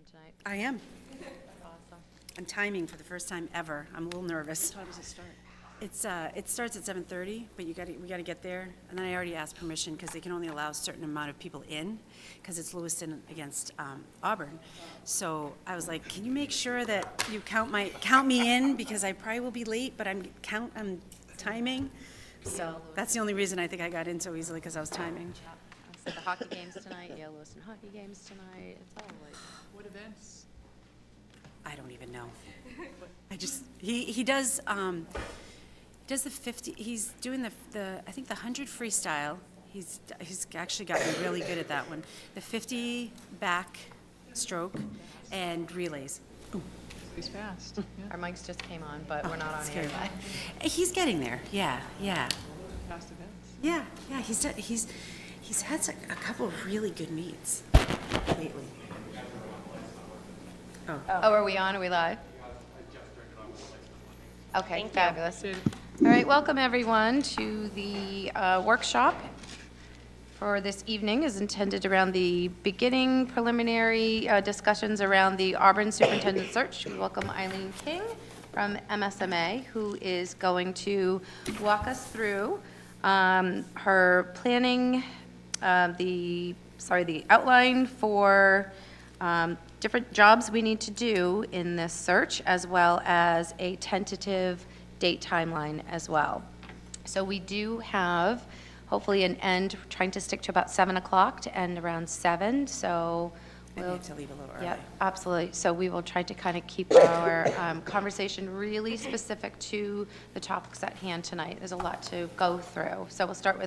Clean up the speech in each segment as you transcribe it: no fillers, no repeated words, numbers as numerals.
tonight. I am. Awesome. I'm timing for the first time ever. I'm a little nervous. What time does it start? It starts at 7:30, but we got to get there. And then I already asked permission because they can only allow a certain amount of people in because it's Lewiston against Auburn. So I was like, can you make sure that you count me in because I probably will be late, but I'm timing. So that's the only reason I think I got in so easily because I was timing. So the hockey games tonight, Yale Lewiston hockey games tonight. It's all like, What events? I don't even know. He does the 50. He's doing the I think the 100 freestyle. He's actually gotten really good at that one. The 50 back stroke and relays. He's fast. Yeah. our mics just came on, but we're not on Scary. here yet. He's getting there. Yeah. Fast events. Yeah. He's had a couple of really good meets lately. Oh, are we on? Are we live? Okay, fabulous. Did- All right, welcome everyone to the workshop for this evening is intended around the beginning preliminary discussions around the Auburn superintendent search. We welcome Eileen King from MSMA, who is going to walk us through her planning, the outline for different jobs we need to do in this search, as well as a tentative date timeline as well. So we do have, hopefully, an end, trying to stick to about 7 o'clock to end around 7, so I we'll... need to leave a little early. Yep, absolutely. So we will try to kind of keep our conversation really specific to the topics at hand tonight. There's a lot to go through. So we'll start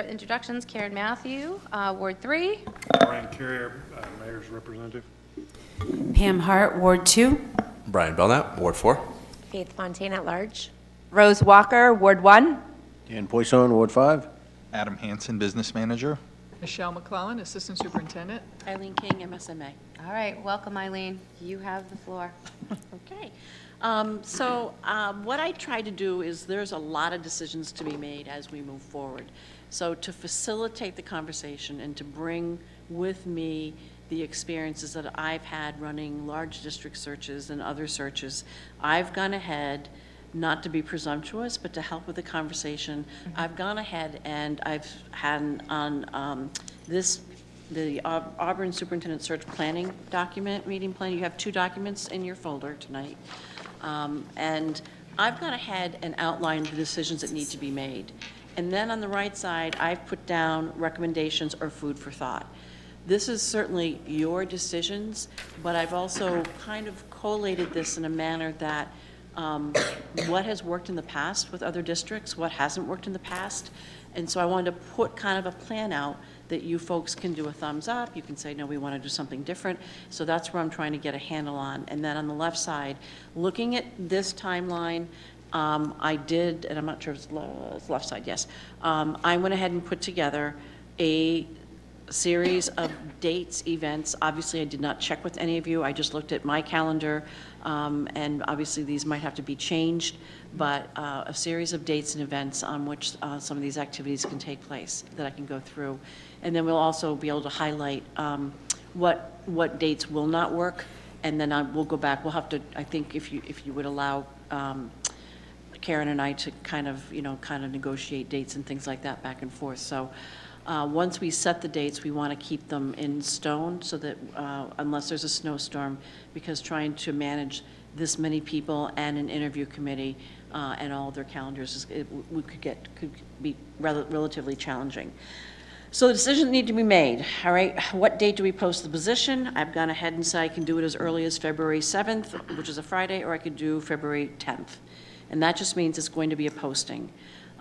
introductions. Karen Matthew, Ward 3. Brian Carrier, Mayor's Representative. Pam Hart, Ward 2. Brian Belknap, Ward 4. Faith Fontaine at large. Rose Walker, Ward 1. Dan Poisson, Ward 5. Adam Hansen, Business Manager. Michelle McClellan, Assistant Superintendent. Eileen King, MSMA. All right, welcome, Eileen. You have the floor. Okay. What I try to do is there's a lot of decisions to be made as we move forward. So to facilitate the conversation and to bring with me the experiences that I've had running large district searches and other searches, I've gone ahead, not to be presumptuous, but to help with the conversation, I've gone ahead and I've had on the Auburn Superintendent Search Planning document, meeting plan. You have 2 documents in your folder tonight. And I've gone ahead and outlined the decisions that need to be made. And then on the right side, I've put down recommendations or food for thought. This is certainly your decisions, but I've also kind of collated this in a manner that what has worked in the past with other districts, what hasn't worked in the past. And so I wanted to put kind of a plan out that you folks can do a thumbs up. You can say, no, we want to do something different. So that's where I'm trying to get a handle on. And then on the left side, looking at this timeline, I did, and I'm not sure if it's left side, yes. I went ahead and put together a series of dates, events. Obviously, I did not check with any of you. I just looked at my calendar, and obviously these might have to be changed, but a series of dates and events on which some of these activities can take place that I can go through. And then we'll also be able to highlight what dates will not work, and then we'll go back. We'll have to, I think, if you would allow Karen and I to kind of negotiate dates and things like that back and forth. So once we set the dates, we want to keep them in stone so that unless there's a snowstorm, because trying to manage this many people and an interview committee and all of their calendars, could be relatively challenging. So the decisions need to be made, all right? What date do we post the position? I've gone ahead and said I can do it as early as February 7th, which is a Friday, or I could do February 10th. And that just means it's going to be a posting.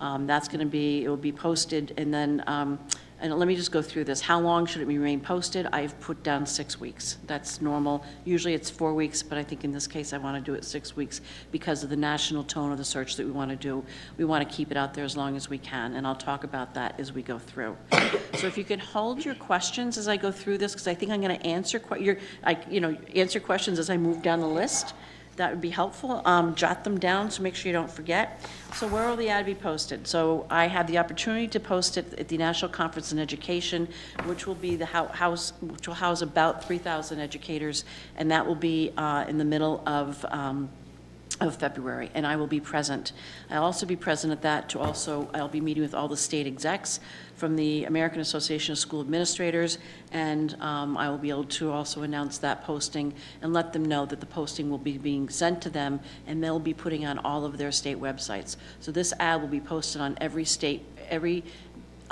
It will be posted, and then, and let me just go through this. How long should it remain posted? I've put down 6 weeks. That's normal. Usually it's 4 weeks, but I think in this case I want to do it 6 weeks because of the national tone of the search that we want to do. We want to keep it out there as long as we can, and I'll talk about that as we go through. So if you could hold your questions as I go through this, because I think I'm going to answer answer questions as I move down the list. that would be helpful. Jot them down, so make sure you don't forget. So where will the ad be posted? So I had the opportunity to post it at the National Conference in Education, which will be the which will house about 3,000 educators, and that will be in the middle of February, and I will be present. I'll also be present at that I'll be meeting with all the state execs from the American Association of School Administrators, and I will be able to also announce that posting and let them know that the posting will be being sent to them, and they'll be putting on all of their state websites. So this ad will be posted on every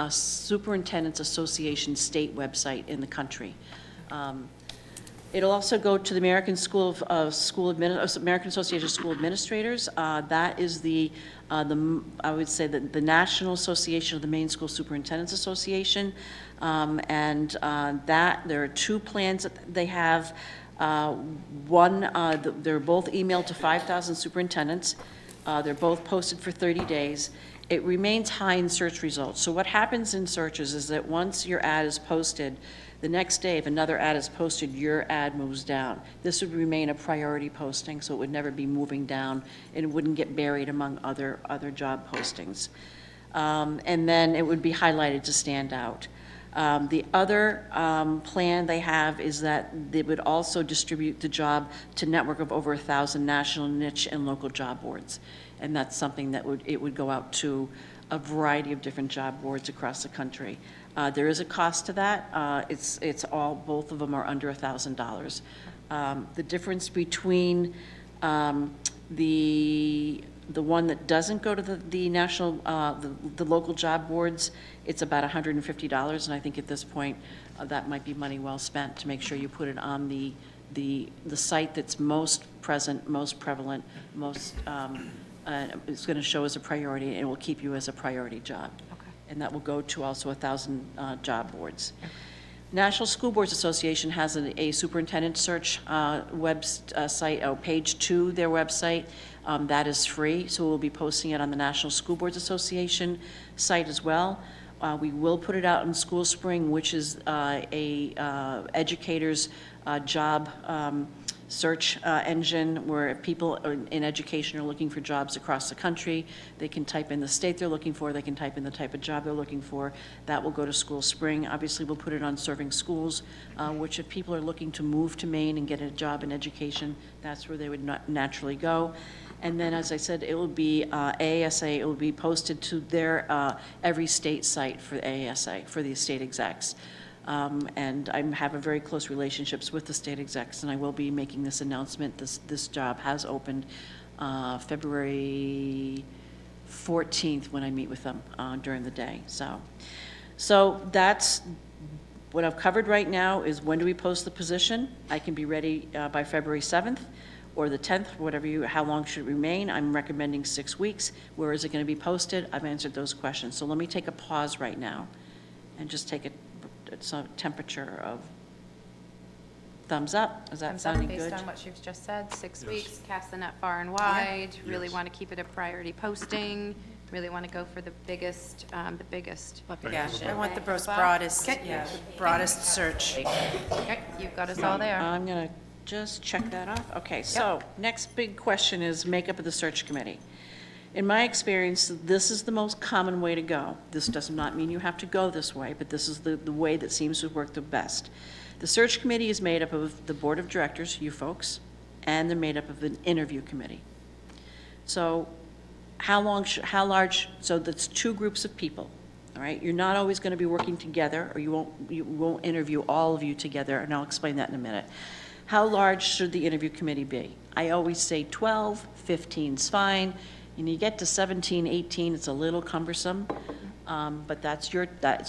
Superintendent's Association state website in the country. It'll also go to the American American Association of School Administrators. That is I would say the National Association of the Maine School Superintendents Association. And there are two plans that they have. One, they're both emailed to 5,000 superintendents. They're both posted for 30 days. It remains high in search results. So what happens in searches is that once your ad is posted, the next day, if another ad is posted, your ad moves down. This would remain a priority posting, so it would never be moving down, and it wouldn't get buried among other job postings. And then it would be highlighted to stand out. The other plan they have is that they would also distribute the job to a network of over 1,000 national, niche, and local job boards. And that's something that would go out to a variety of different job boards across the country. There is a cost to that. Both of them are under $1,000. The difference between the one that doesn't go to the national, the local job boards, it's about $150, and I think at this point, that might be money well spent to make sure you put it on the site that's most present, most prevalent, most, it's going to show as a priority, and it will keep you as a priority job. And that will go to also 1,000 job boards. National School Boards Association has a superintendent search website, page 2, their website. That is free, so we'll be posting it on the National School Boards Association site as well. We will put it out in School Spring, which is a educator's job search engine where people in education are looking for jobs across the country. They can type in the state they're looking for, they can type in the type of job they're looking for. That will go to School Spring. Obviously, we'll put it on Serving Schools, which if people are looking to move to Maine and get a job in education, that's where they would naturally go. And then, as I said, it will be AASA, it will be posted to their every state site for AASA, for the state execs. And I have a very close relationships with the state execs, and I will be making this announcement. This job has opened February 14th when I meet with them during the day. So that's what I've covered right now is when do we post the position? I can be ready by February 7th or the 10th, how long should it remain? I'm recommending 6 weeks. Where is it going to be posted? I've answered those questions. So let me take a pause right now and just take it's a temperature of thumbs up. Is that Thumbs up sounding good? based on what you've just said, 6 weeks, cast the net far and wide, really want to keep it a priority posting, really want to go for the biggest Yeah, population. I want the Well, broadest, okay. yeah, the broadest search. Okay, you've got us all there. I'm going to just check that off. Okay, so next big question is makeup of the search committee. In my experience, this is the most common way to go. This does not mean you have to go this way, but this is the way that seems to work the best. The search committee is made up of the board of directors, you folks, and they're made up of an interview committee. So how large, so that's 2 groups of people, all right? You're not always going to be working together, or you won't interview all of you together, and I'll explain that in a minute. How large should the interview committee be? I always say 12, 15's fine. And you get to 17, 18, it's a little cumbersome, but that's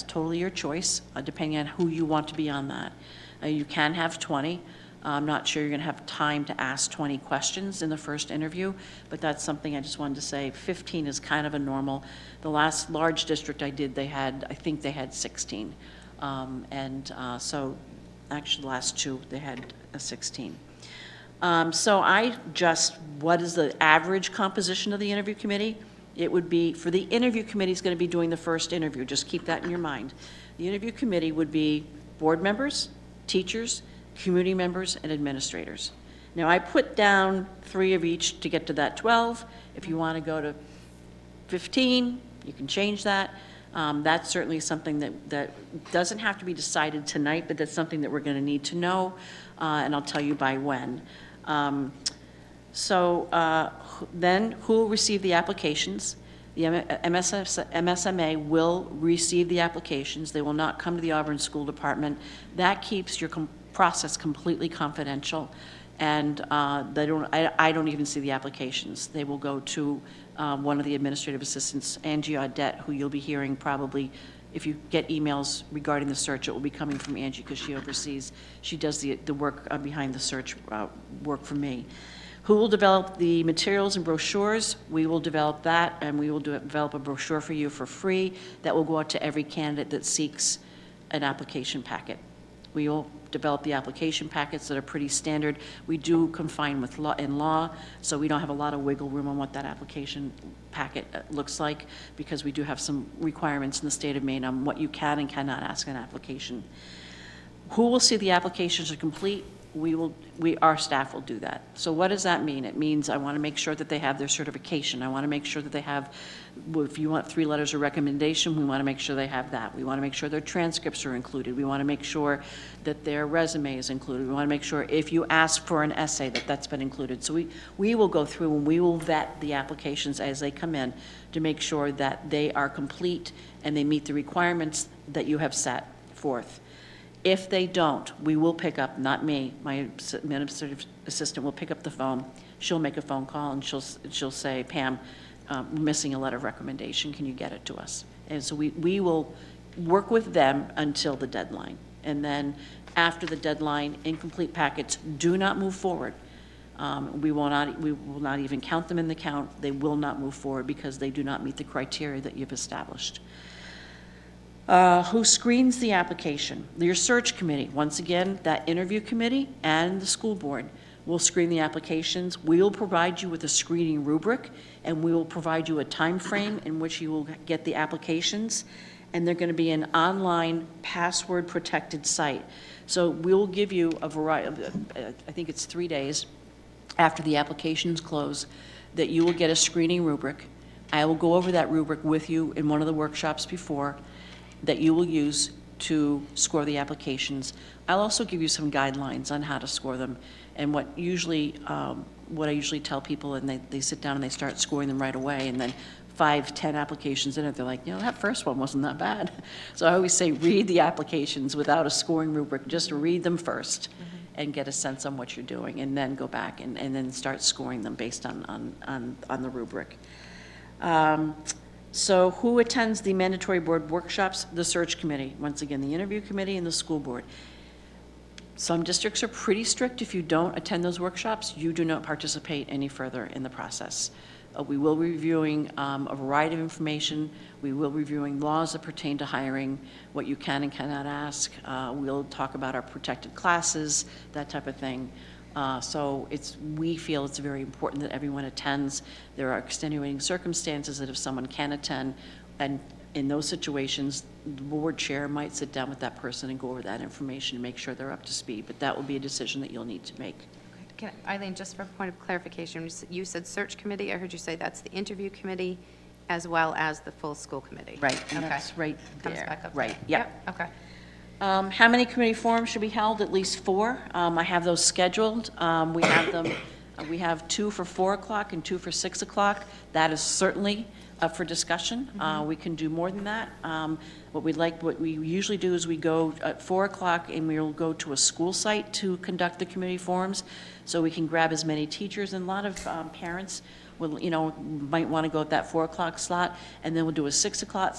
totally your choice, depending on who you want to be on that. You can have 20. I'm not sure you're going to have time to ask 20 questions in the first interview, but that's something I just wanted to say. 15 is kind of a normal. The last large district I did, I think they had 16. So actually the last 2, they had a 16. So what is the average composition of the interview committee? It would be, for the interview committee is going to be doing the first interview. Just keep that in your mind. The interview committee would be board members, teachers, community members, and administrators. Now, I put down 3 of each to get to that 12. If you want to go to 15, you can change that. That's certainly something that doesn't have to be decided tonight, but that's something that we're going to need to know, and I'll tell you by when. Then who will receive the applications? The MSMA will receive the applications. They will not come to the Auburn School Department. That keeps your process completely confidential, and I don't even see the applications. They will go to one of the administrative assistants, Angie Audette, who you'll be hearing probably, if you get emails regarding the search, it will be coming from Angie because she does the work behind the search work for me. Who will develop the materials and brochures? We will develop that, and we will develop a brochure for you for free that will go out to every candidate that seeks an application packet. We will develop the application packets that are pretty standard. We do confine with law, so we don't have a lot of wiggle room on what that application packet looks like, because we do have some requirements in the state of Maine on what you can and cannot ask in an application. Who will see the applications are complete? Our staff will do that. So what does that mean? It means I want to make sure that they have their certification. I want to make sure that they have, if you want 3 letters of recommendation, we want to make sure they have that. We want to make sure their transcripts are included. We want to make sure that their resume is included. We want to make sure if you ask for an essay that that's been included. So we will go through and we will vet the applications as they come in to make sure that they are complete and they meet the requirements that you have set forth. If they don't, we will pick up, not me, my administrative assistant will pick up the phone. She'll make a phone call and she'll say, Pam, we're missing a letter of recommendation. Can you get it to us? And so we will work with them until the deadline. And then after the deadline, incomplete packets do not move forward. We will not even count them in the count. They will not move forward because they do not meet the criteria that you've established. Who screens the application? Your search committee. Once again, that interview committee and the school board will screen the applications. We will provide you with a screening rubric, and we will provide you a time frame in which you will get the applications, and they're going to be an online password-protected site. So we'll give you a variety of, I think it's 3 days after the applications close, that you will get a screening rubric. I will go over that rubric with you in one of the workshops before, that you will use to score the applications. I'll also give you some guidelines on how to score them, and what I usually tell people, and they sit down and they start scoring them right away, and then 5-10 applications in it, they're like, that first one wasn't that bad. So I always say, read the applications without a scoring rubric. Just read them first and get a sense on what you're doing, and then go back and then start scoring them based on the rubric. So who attends the mandatory board workshops? The search committee. Once again, the interview committee and the school board. Some districts are pretty strict. If you don't attend those workshops, you do not participate any further in the process. We will be reviewing a variety of information. We will be reviewing laws that pertain to hiring, what you can and cannot ask. We'll talk about our protected classes, that type of thing. So we feel it's very important that everyone attends. There are extenuating circumstances that if someone can attend, and in those situations, the board chair might sit down with that person and go over that information and make sure they're up to speed. But that will be a decision that you'll need to make. Eileen, just for a point of clarification, you said search committee. I heard you say that's the interview committee as well as the full school committee. Right, and Okay. that's right Comes there. back up Right, there. yep. Okay. How many committee forums should be held? At least 4. I have those scheduled. We have them. We have 2 for 4 o'clock and 2 for 6 o'clock. That is certainly up for discussion. We can do more than that. What we usually do is we go at 4 o'clock and we'll go to a school site to conduct the committee forums, so we can grab as many teachers, and a lot of parents will, might want to go at that 4 o'clock slot, and then we'll do a 6 o'clock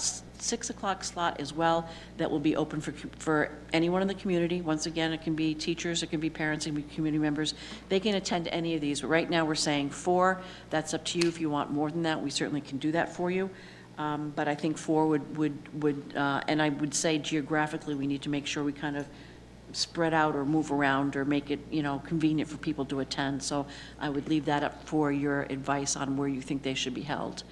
slot as well that will be open for anyone in the community. Once again, it can be teachers, it can be parents, it can be community members. They can attend any of these, but right now we're saying 4. That's up to you. If you want more than that, we certainly can do that for you. But I think 4 would and I would say geographically, we need to make sure we kind of spread out or move around or make it, convenient for people to attend. So I would leave that up for your advice on where you think they should be held.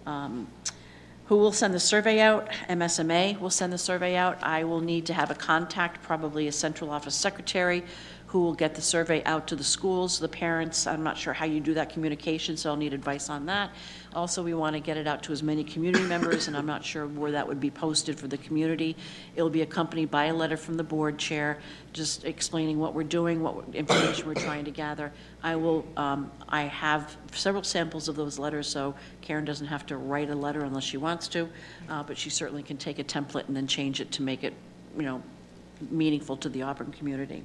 Who will send the survey out? MSMA will send the survey out. I will need to have a contact, probably a central office secretary, who will get the survey out to the schools, the parents. I'm not sure how you do that communication, so I'll need advice on that. Also, we want to get it out to as many community members, and I'm not sure where that would be posted for the community. It'll be accompanied by a letter from the board chair, just explaining what we're doing, what information we're trying to gather. I have several samples of those letters, so Karen doesn't have to write a letter unless she wants to, but she certainly can take a template and then change it to make it, meaningful to the Auburn community.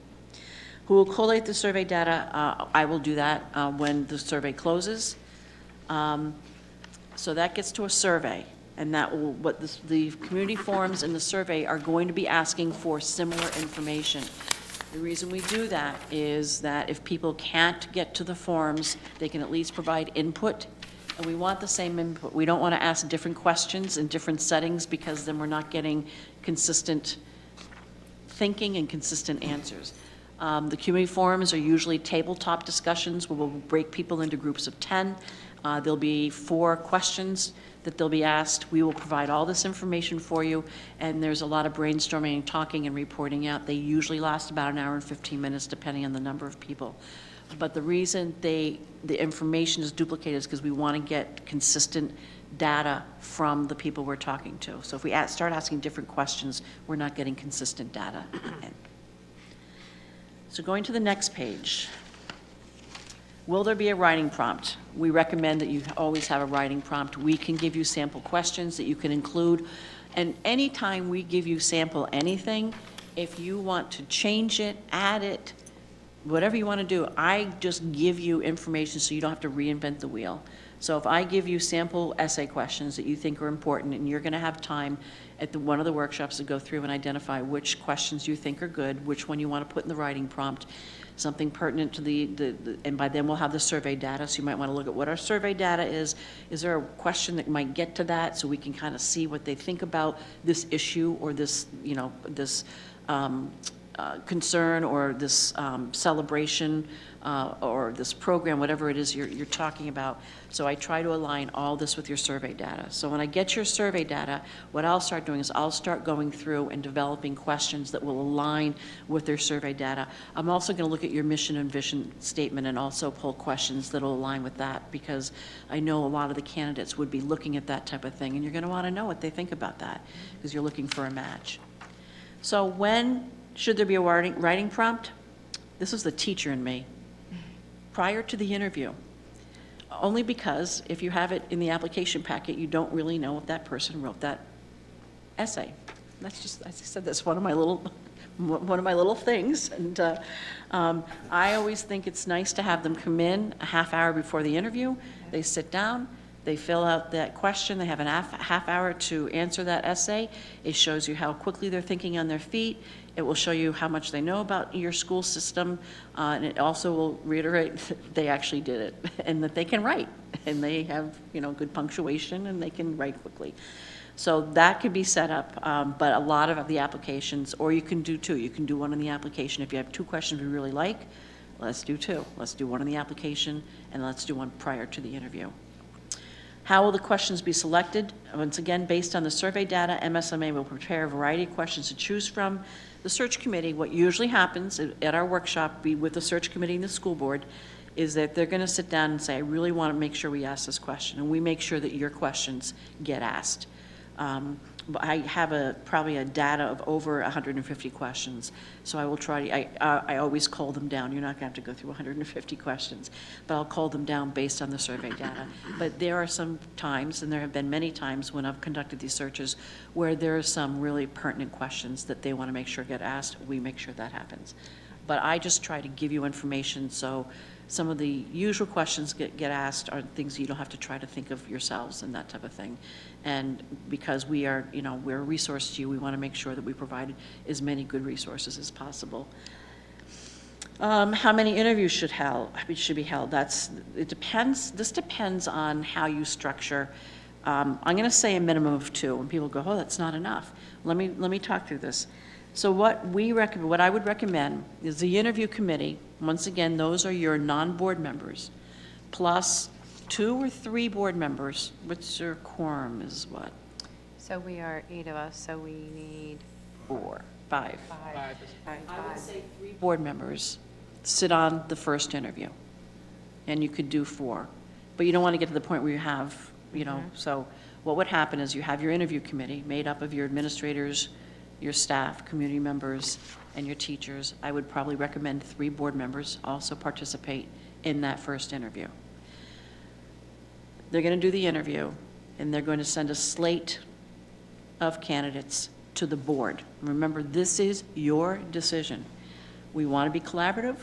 Who will collate the survey data? I will do that when the survey closes. So that gets to a survey, and that will, the community forums and the survey are going to be asking for similar information. The reason we do that is that if people can't get to the forums, they can at least provide input, and we want the same input. We don't want to ask different questions in different settings, because then we're not getting consistent thinking and consistent answers. The community forums are usually tabletop discussions where we'll break people into groups of 10. There'll be 4 questions that they'll be asked. We will provide all this information for you, and there's a lot of brainstorming, talking, and reporting out. They usually last about an hour and 15 minutes, depending on the number of people. But the reason the information is duplicated is because we want to get consistent data from the people we're talking to. So if we start asking different questions, we're not getting consistent data in. So going to the next page. Will there be a writing prompt? We recommend that you always have a writing prompt. We can give you sample questions that you can include. And anytime we give you sample anything, if you want to change it, add it, whatever you want to do, I just give you information so you don't have to reinvent the wheel. So if I give you sample essay questions that you think are important, and you're going to have time at one of the workshops to go through and identify which questions you think are good, which one you want to put in the writing prompt, something pertinent to and by then we'll have the survey data, so you might want to look at what our survey data is. Is there a question that might get to that, so we can kind of see what they think about this issue, or this, this concern, or this celebration, or this program, whatever it is you're talking about. So I try to align all this with your survey data. So when I get your survey data, what I'll start doing is I'll start going through and developing questions that will align with their survey data. I'm also going to look at your mission and vision statement and also pull questions that will align with that, because I know a lot of the candidates would be looking at that type of thing, and you're going to want to know what they think about that, because you're looking for a match. So when should there be a writing prompt? This is the teacher in me. Prior to the interview. Only because if you have it in the application packet, you don't really know if that person wrote that essay. That's just, as I said, that's one of my little things. And I always think it's nice to have them come in a half hour before the interview. They sit down, they fill out that question, they have a half hour to answer that essay. It shows you how quickly they're thinking on their feet. It will show you how much they know about your school system, and it also will reiterate that they actually did it, and that they can write, and they have, good punctuation, and they can write quickly. So that could be set up, but a lot of the applications, or you can do 2. You can do one in the application. If you have 2 questions you really like, let's do 2. Let's do one in the application, and let's do one prior to the interview. How will the questions be selected? Once again, based on the survey data, MSMA will prepare a variety of questions to choose from. The search committee, what usually happens at our workshop with the search committee and the school board, is that they're going to sit down and say, I really want to make sure we ask this question, and we make sure that your questions get asked. I have probably a data of over 150 questions, so I will try to, I always call them down. You're not going to have to go through 150 questions, but I'll call them down based on the survey data. But there are some times, and there have been many times when I've conducted these searches, where there are some really pertinent questions that they want to make sure get asked. We make sure that happens. But I just try to give you information, so some of the usual questions get asked are things you don't have to try to think of yourselves and that type of thing. And because we are, we're a resource to you, we want to make sure that we provide as many good resources as possible. How many interviews should be held? It depends. This depends on how you structure. I'm going to say a minimum of 2, and people go, oh, that's not enough. Let me talk through this. So what I would recommend is the interview committee. Once again, those are your non-board members, plus 2 or 3 board members. What's your quorum is what? So we are 8 of us, so we need 4, 5. I would say 3 board members sit on the first interview, and you could do 4. But you don't want to get to the point where you have, so what would happen is you have your interview committee made up of your administrators, your staff, community members, and your teachers. I would probably recommend 3 board members also participate in that first interview. They're going to do the interview, and they're going to send a slate of candidates to the board. Remember, this is your decision. We want to be collaborative.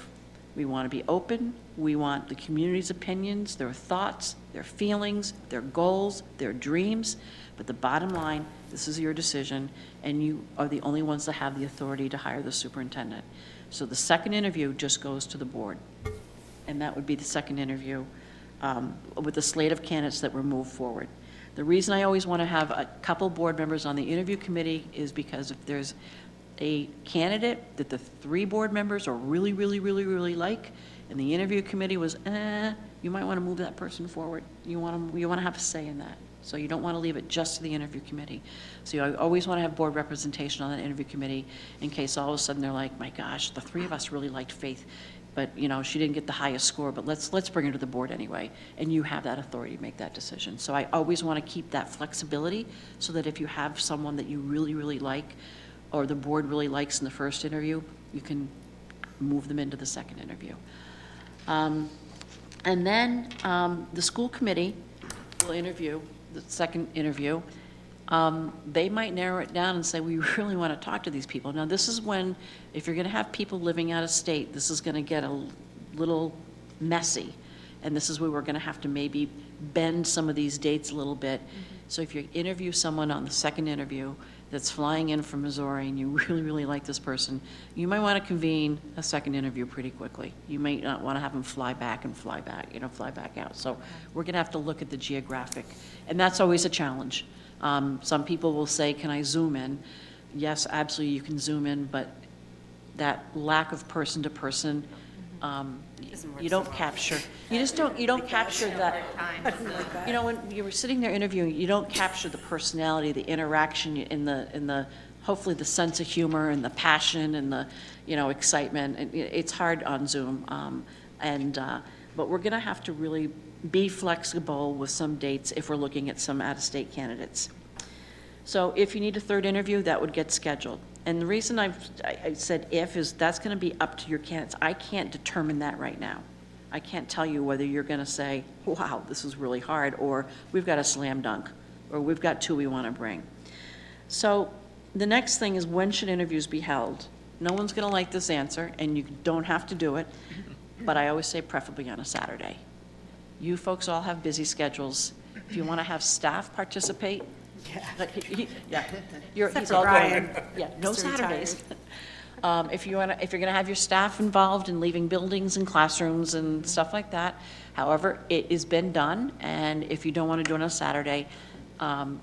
We want to be open. We want the community's opinions, their thoughts, their feelings, their goals, their dreams. But the bottom line, this is your decision, and you are the only ones that have the authority to hire the superintendent. So the second interview just goes to the board. And that would be the second interview with the slate of candidates that were moved forward. The reason I always want to have a couple board members on the interview committee is because if there's a candidate that the 3 board members are really, really, really, really like, and the interview committee was, you might want to move that person forward. You want to have a say in that. So you don't want to leave it just to the interview committee. So you always want to have board representation on that interview committee in case all of a sudden they're like, my gosh, the 3 of us really liked Faith, but she didn't get the highest score, but let's bring her to the board anyway. And you have that authority to make that decision. So I always want to keep that flexibility so that if you have someone that you really, really like, or the board really likes in the first interview, you can move them into the second interview. And then the school committee will interview, the second interview. They might narrow it down and say, we really want to talk to these people. Now, this is when, if you're going to have people living out of state, this is going to get a little messy. And this is where we're going to have to maybe bend some of these dates a little bit. So if you interview someone on the second interview that's flying in from Missouri and you really, really like this person, you might want to convene a second interview pretty quickly. You might not want to have them fly back, fly back out. So we're going to have to look at the geographic. And that's always a challenge. Some people will say, can I Zoom in? Yes, absolutely, you can Zoom in, but that lack of person-to-person, you don't capture. You don't capture that. When you were sitting there interviewing, you don't capture the personality, the interaction, in the hopefully the sense of humor and the passion and the, excitement. It's hard on Zoom, but we're going to have to really be flexible with some dates if we're looking at some out-of-state candidates. So if you need a third interview, that would get scheduled. And the reason I said if is that's going to be up to your candidates. I can't determine that right now. I can't tell you whether you're going to say, wow, this is really hard, or we've got a slam dunk, or we've got 2 we want to bring. So the next thing is, when should interviews be held? No one's going to like this answer, and you don't have to do it, but I always say preferably on a Saturday. You folks all have busy schedules. If you want to have staff participate, he's all going. Yeah, no Saturdays. If you're going to have your staff involved in leaving buildings and classrooms and stuff like that, however, it has been done. And if you don't want to do it on a Saturday,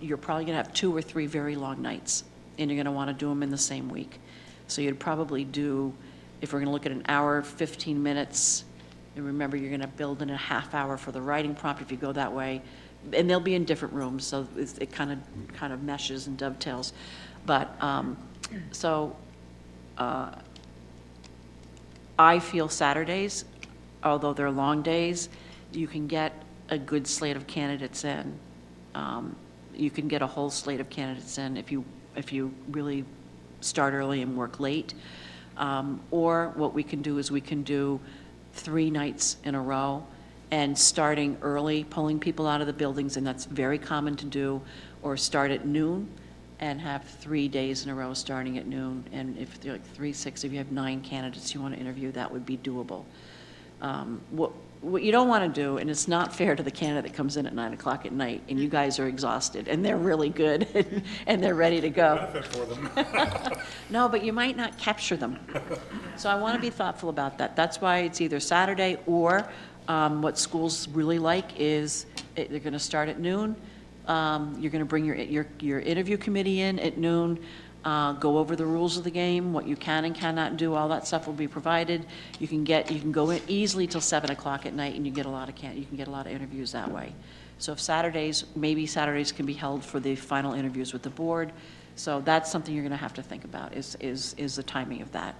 you're probably going to have 2 or 3 very long nights, and you're going to want to do them in the same week. So you'd probably do, if we're going to look at an hour, 15 minutes. And remember, you're going to build in a half hour for the writing prompt if you go that way. And they'll be in different rooms, so it kind of meshes and dovetails. But I feel Saturdays, although they're long days, you can get a good slate of candidates in. You can get a whole slate of candidates in if you really start early and work late. Or what we can do is we can do 3 nights in a row, and starting early, pulling people out of the buildings, and that's very common to do, or start at noon and have 3 days in a row starting at noon. And if they're like 3, 6, if you have 9 candidates you want to interview, that would be doable. What you don't want to do, and it's not fair to the candidate that comes in at 9 o'clock at night, and you guys are exhausted, and they're really good, and they're ready to go. Benefit for them. No, but you might not capture them. So I want to be thoughtful about that. That's why it's either Saturday, or what schools really like is they're going to start at noon. You're going to bring your interview committee in at noon, go over the rules of the game, what you can and cannot do. All that stuff will be provided. You can go in easily till 7 o'clock at night, and you can get a lot of interviews that way. So if Saturdays, maybe Saturdays can be held for the final interviews with the board. So that's something you're going to have to think about, is the timing of that.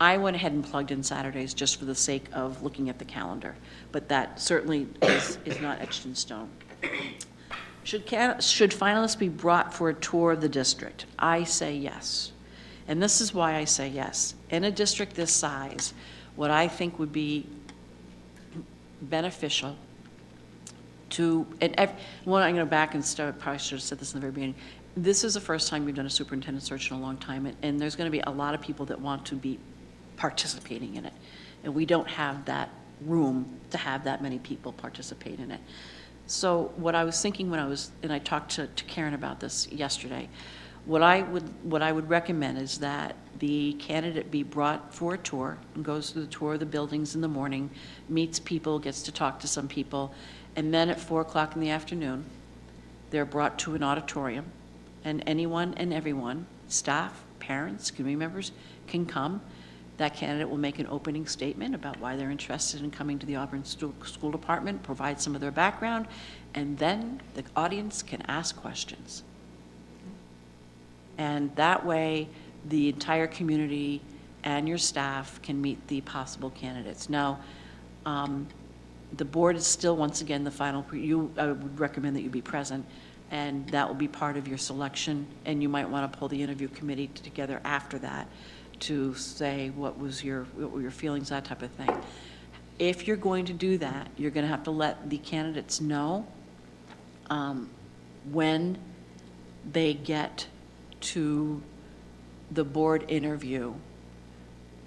I went ahead and plugged in Saturdays just for the sake of looking at the calendar, but that certainly is not etched in stone. Should finalists be brought for a tour of the district? I say yes. And this is why I say yes. In a district this size, what I think would be beneficial to, I'm going to go back and start, probably should have said this in the very beginning. This is the first time we've done a superintendent search in a long time, and there's going to be a lot of people that want to be participating in it. And we don't have that room to have that many people participate in it. So what I was thinking and I talked to Karen about this yesterday, what I would recommend is that the candidate be brought for a tour and goes through the tour of the buildings in the morning, meets people, gets to talk to some people, and then at 4 o'clock in the afternoon, they're brought to an auditorium, and anyone and everyone, staff, parents, community members, can come. That candidate will make an opening statement about why they're interested in coming to the Auburn School Department, provide some of their background, and then the audience can ask questions. And that way, the entire community and your staff can meet the possible candidates. Now, the board is still, once again, the final, I would recommend that you be present, and that will be part of your selection, and you might want to pull the interview committee together after that to say what were your feelings, that type of thing. If you're going to do that, you're going to have to let the candidates know when they get to the board interview.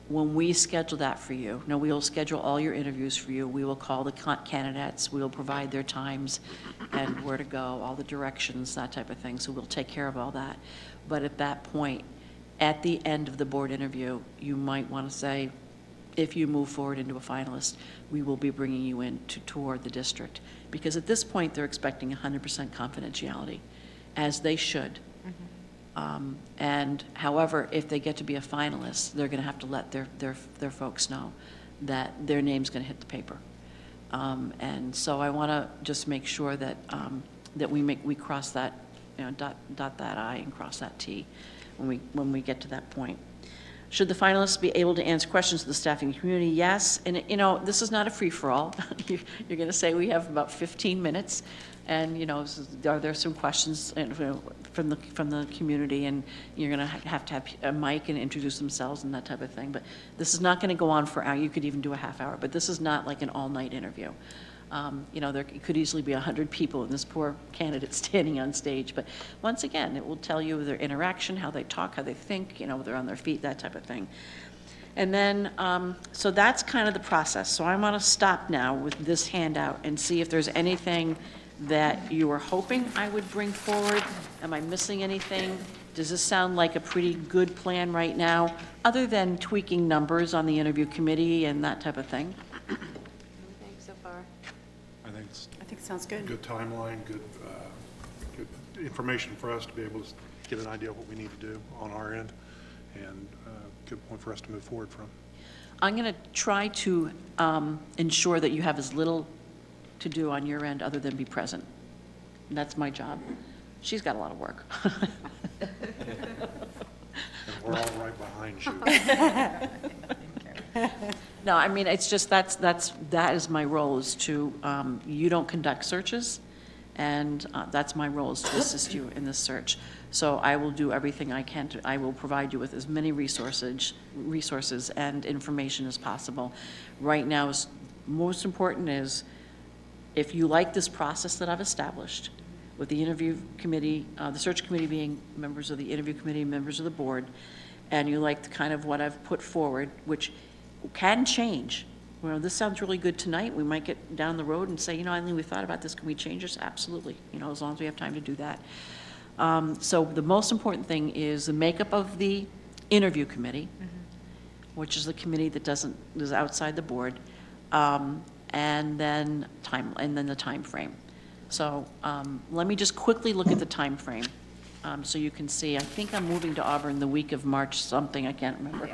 When we schedule that for you, now we will schedule all your interviews for you. We will call the candidates. We will provide their times and where to go, all the directions, that type of thing. So we'll take care of all that. But at that point, at the end of the board interview, you might want to say, if you move forward into a finalist, we will be bringing you in to tour the district. Because at this point, they're expecting 100% confidentiality, as they should. And however, if they get to be a finalist, they're going to have to let their folks know that their name's going to hit the paper. And so I want to just make sure that that we cross that, dot that I and cross that T when we get to that point. Should the finalists be able to answer questions to the staffing community? Yes. And this is not a free-for-all. You're going to say we have about 15 minutes, and are there some questions from the community, and you're going to have a mic and introduce themselves and that type of thing. But this is not going to go on for hours. You could even do a half hour, but this is not like an all-night interview. There could easily be 100 people and this poor candidate standing on stage. But once again, it will tell you their interaction, how they talk, how they think, they're on their feet, that type of thing. And then, so that's kind of the process. So I want to stop now with this handout and see if there's anything that you were hoping I would bring forward. Am I missing anything? Does this sound like a pretty good plan right now, other than tweaking numbers on the interview committee and that type of thing? What do you think so far? I think it's I think it sounds a good. good timeline, good information for us to be able to get an idea of what we need to do on our end, and good point for us to move forward from. I'm going to try to ensure that you have as little to do on your end other than be present. And that's my job. She's got a lot of work. And we're all right behind you. No, I mean, it's just, that is my role, is to, you don't conduct searches, and that's my role, is to assist you in this search. So I will do everything I can I will provide you with as many resources and information as possible. Right now, most important is, if you like this process that I've established, with the interview committee, the search committee being members of the interview committee, members of the board, and you like kind of what I've put forward, which can change. This sounds really good tonight. We might get down the road and say, Eileen, we thought about this. Can we change this? Absolutely. As long as we have time to do that. So the most important thing is the makeup of the interview committee, which is the committee that is outside the board, and then the time frame. So let me just quickly look at the time frame, so you can see. I think I'm moving to Auburn the week of March something. I can't remember.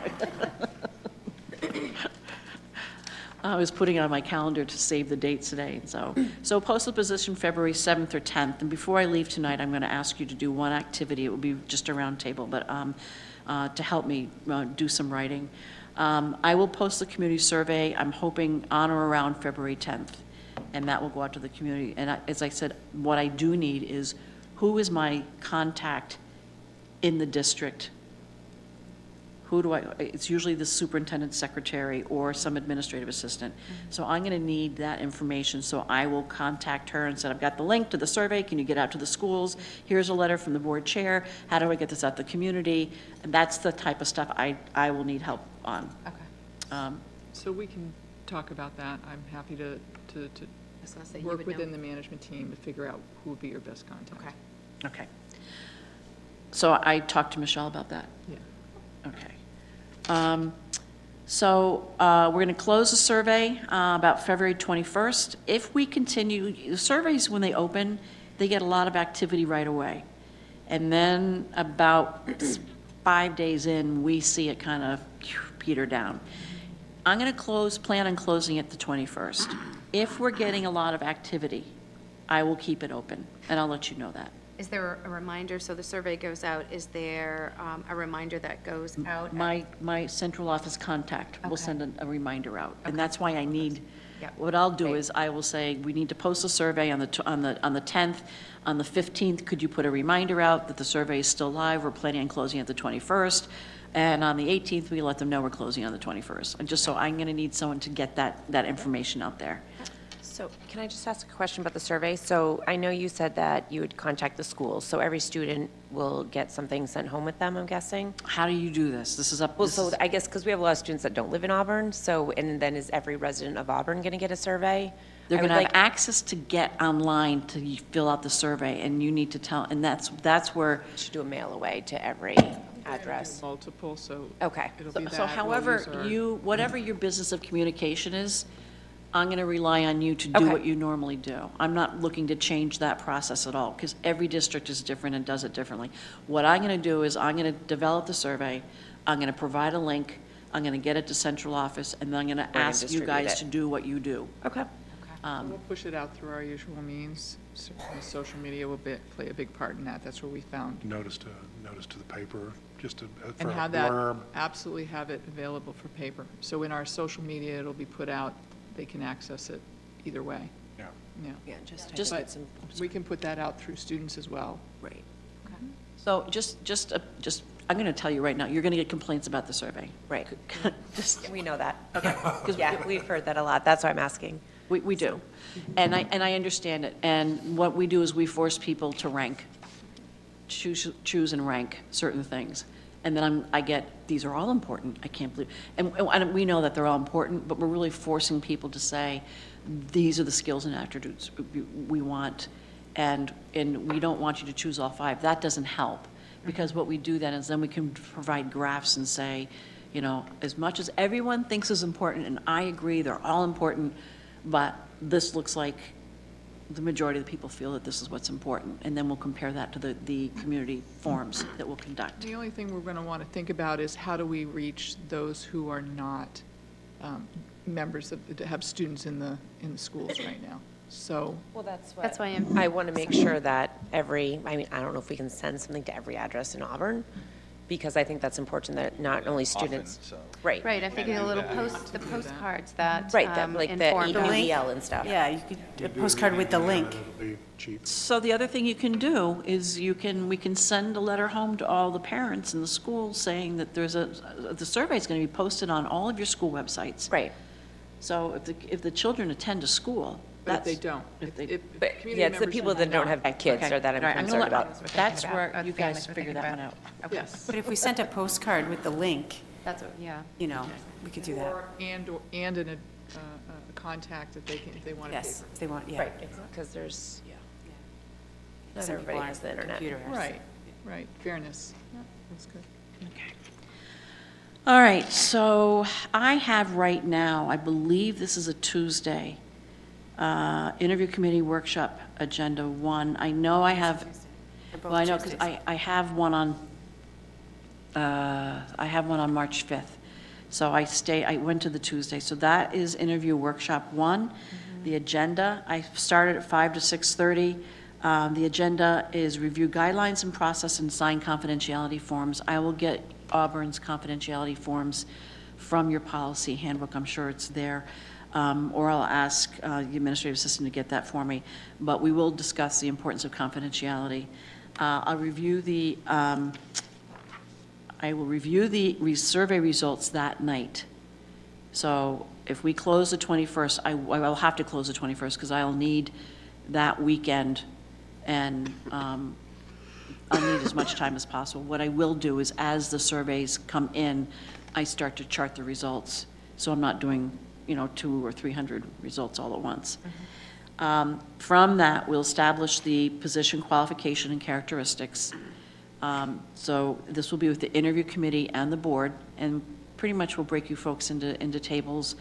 I was putting it on my calendar to save the dates today, and so post the position February 7th or 10th, and before I leave tonight, I'm going to ask you to do one activity. It will be just a round table, but to help me do some writing. I will post the community survey, I'm hoping on or around February 10th, and that will go out to the community. And as I said, what I do need is, who is my contact in the district? Who do it's usually the superintendent's secretary or some administrative assistant. So I'm going to need that information, so I will contact her and say, I've got the link to the survey, can you get out to the schools? Here's a letter from the board chair, how do I get this out to the community? And that's the type of stuff I will need help on. Okay. So we can talk about that. I'm happy to was gonna say, you work would know. within the management team to figure out who would be your best contact. Okay. Okay. So I talked to Michelle about that? Yeah. Okay. So we're going to close the survey about February 21st. If we continue, the surveys, when they open, they get a lot of activity right away. And then about 5 days in, we see it kind of peter down. I'm going to plan on closing it the 21st. If we're getting a lot of activity, I will keep it open, and I'll let you know that. Is there a reminder, so the survey goes out, is there a reminder that goes out? My central office contact will Okay. send a reminder out, and that's why I need, Yep. what I'll do Great. is I will say, we need to post a survey on the 10th. On the 15th, could you put a reminder out that the survey is still live? We're planning on closing at the 21st. And on the 18th, we let them know we're closing on the 21st. And just so I'm going to need someone to get that information out there. So can I just ask a question about the survey? So I know you said that you would contact the schools, so every student will get something sent home with them, I'm guessing? How do you do this? This is up. Well, this so is- I guess because we have a lot of students that don't live in Auburn, so, and then is every resident of Auburn going to get a survey? They're I going would to have like- access to get online to fill out the survey, and you need to tell, and that's where, Should do a mail away to every address. Multiple, so. Okay. It'll be that. so we'll however use our- whatever your business of communication is, I'm going to rely on you to do Okay. what you normally do. I'm not looking to change that process at all, because every district is different and does it differently. What I'm going to do is I'm going to develop the survey, I'm going to provide a link, I'm going to get it to central office, and then I'm going to gonna ask you distribute guys it. to do what you do. Okay. We'll push it out through our usual means. Certainly, social media will play a big part in that. That's where we found. Notice to the paper, just for And a have that, blurb. absolutely have it available for paper. So in our social media, it'll be put out, they can access it either way, Yeah. yeah. Yeah, just Just- get some. We can put that out through students as well. Right. So just, I'm going to tell you right now, you're going to get complaints about the survey. Right. Just, We know that. Okay. Yeah, we've heard that a lot. That's why I'm asking. we do. And I understand it. And what we do is we force people to rank, choose and rank certain things. And then I get, these are all important, I can't believe, and we know that they're all important, but we're really forcing people to say, these are the skills and attributes we want, and we don't want you to choose all 5. That doesn't help, because what we do then is then we can provide graphs and say, you know, as much as everyone thinks is important, and I agree, they're all important, but this looks like the majority of the people feel that this is what's important, and then we'll compare that to the community forums that we'll conduct. The only thing we're going to want to think about is how do we reach those who are not members that have students in the schools right now? So, Well, that's what. That's why I want to make sure that I don't know if we can send something to every address in Auburn, because I think that's important that not only students. so. Right. Right, I'm thinking the postcards that Right, that, like the inform them. EPDL and stuff. Yeah, you could, a postcard with the link. It'll be cheap. So the other thing you can do is we can send a letter home to all the parents in the schools saying that the survey is going to be posted on all of your school websites. Right. So if the children attend a school, but if that's. they don't. If they- But, community yeah, it's the members people who that don't have Okay, kids okay. or that I'm All right, concerned gonna let- about. That's about, where or the you guys families we're figure thinking that one about. out. Yes. But if we sent a postcard with the link, That's what, yeah. you know, we could do that. And a contact that they can, if they want to pay Yes, for. if they want, yeah. Right, because there's, not Some everybody people has the aren't internet. computers. Right, fairness. That's good. Okay. All right, so I have right now, I believe this is a Tuesday, interview committee workshop agenda 1. I know I have, They're both well, I know, because Tuesdays. I have one on March 5th. So I went to the Tuesday. So that is interview workshop 1. The agenda, I started at 5 to 6:30. The agenda is review guidelines and process and sign confidentiality forms. I will get Auburn's confidentiality forms from your policy handbook. I'm sure it's there. Or I'll ask the administrative assistant to get that for me. But we will discuss the importance of confidentiality. I will review the survey results that night. So if we close the 21st, I will have to close the 21st because I'll need that weekend, and I'll need as much time as possible. What I will do is, as the surveys come in, I start to chart the results. So I'm not doing, 200 or 300 results all at once. From that, we'll establish the position qualification and characteristics. So this will be with the interview committee and the board, and pretty much we'll break you folks into tables,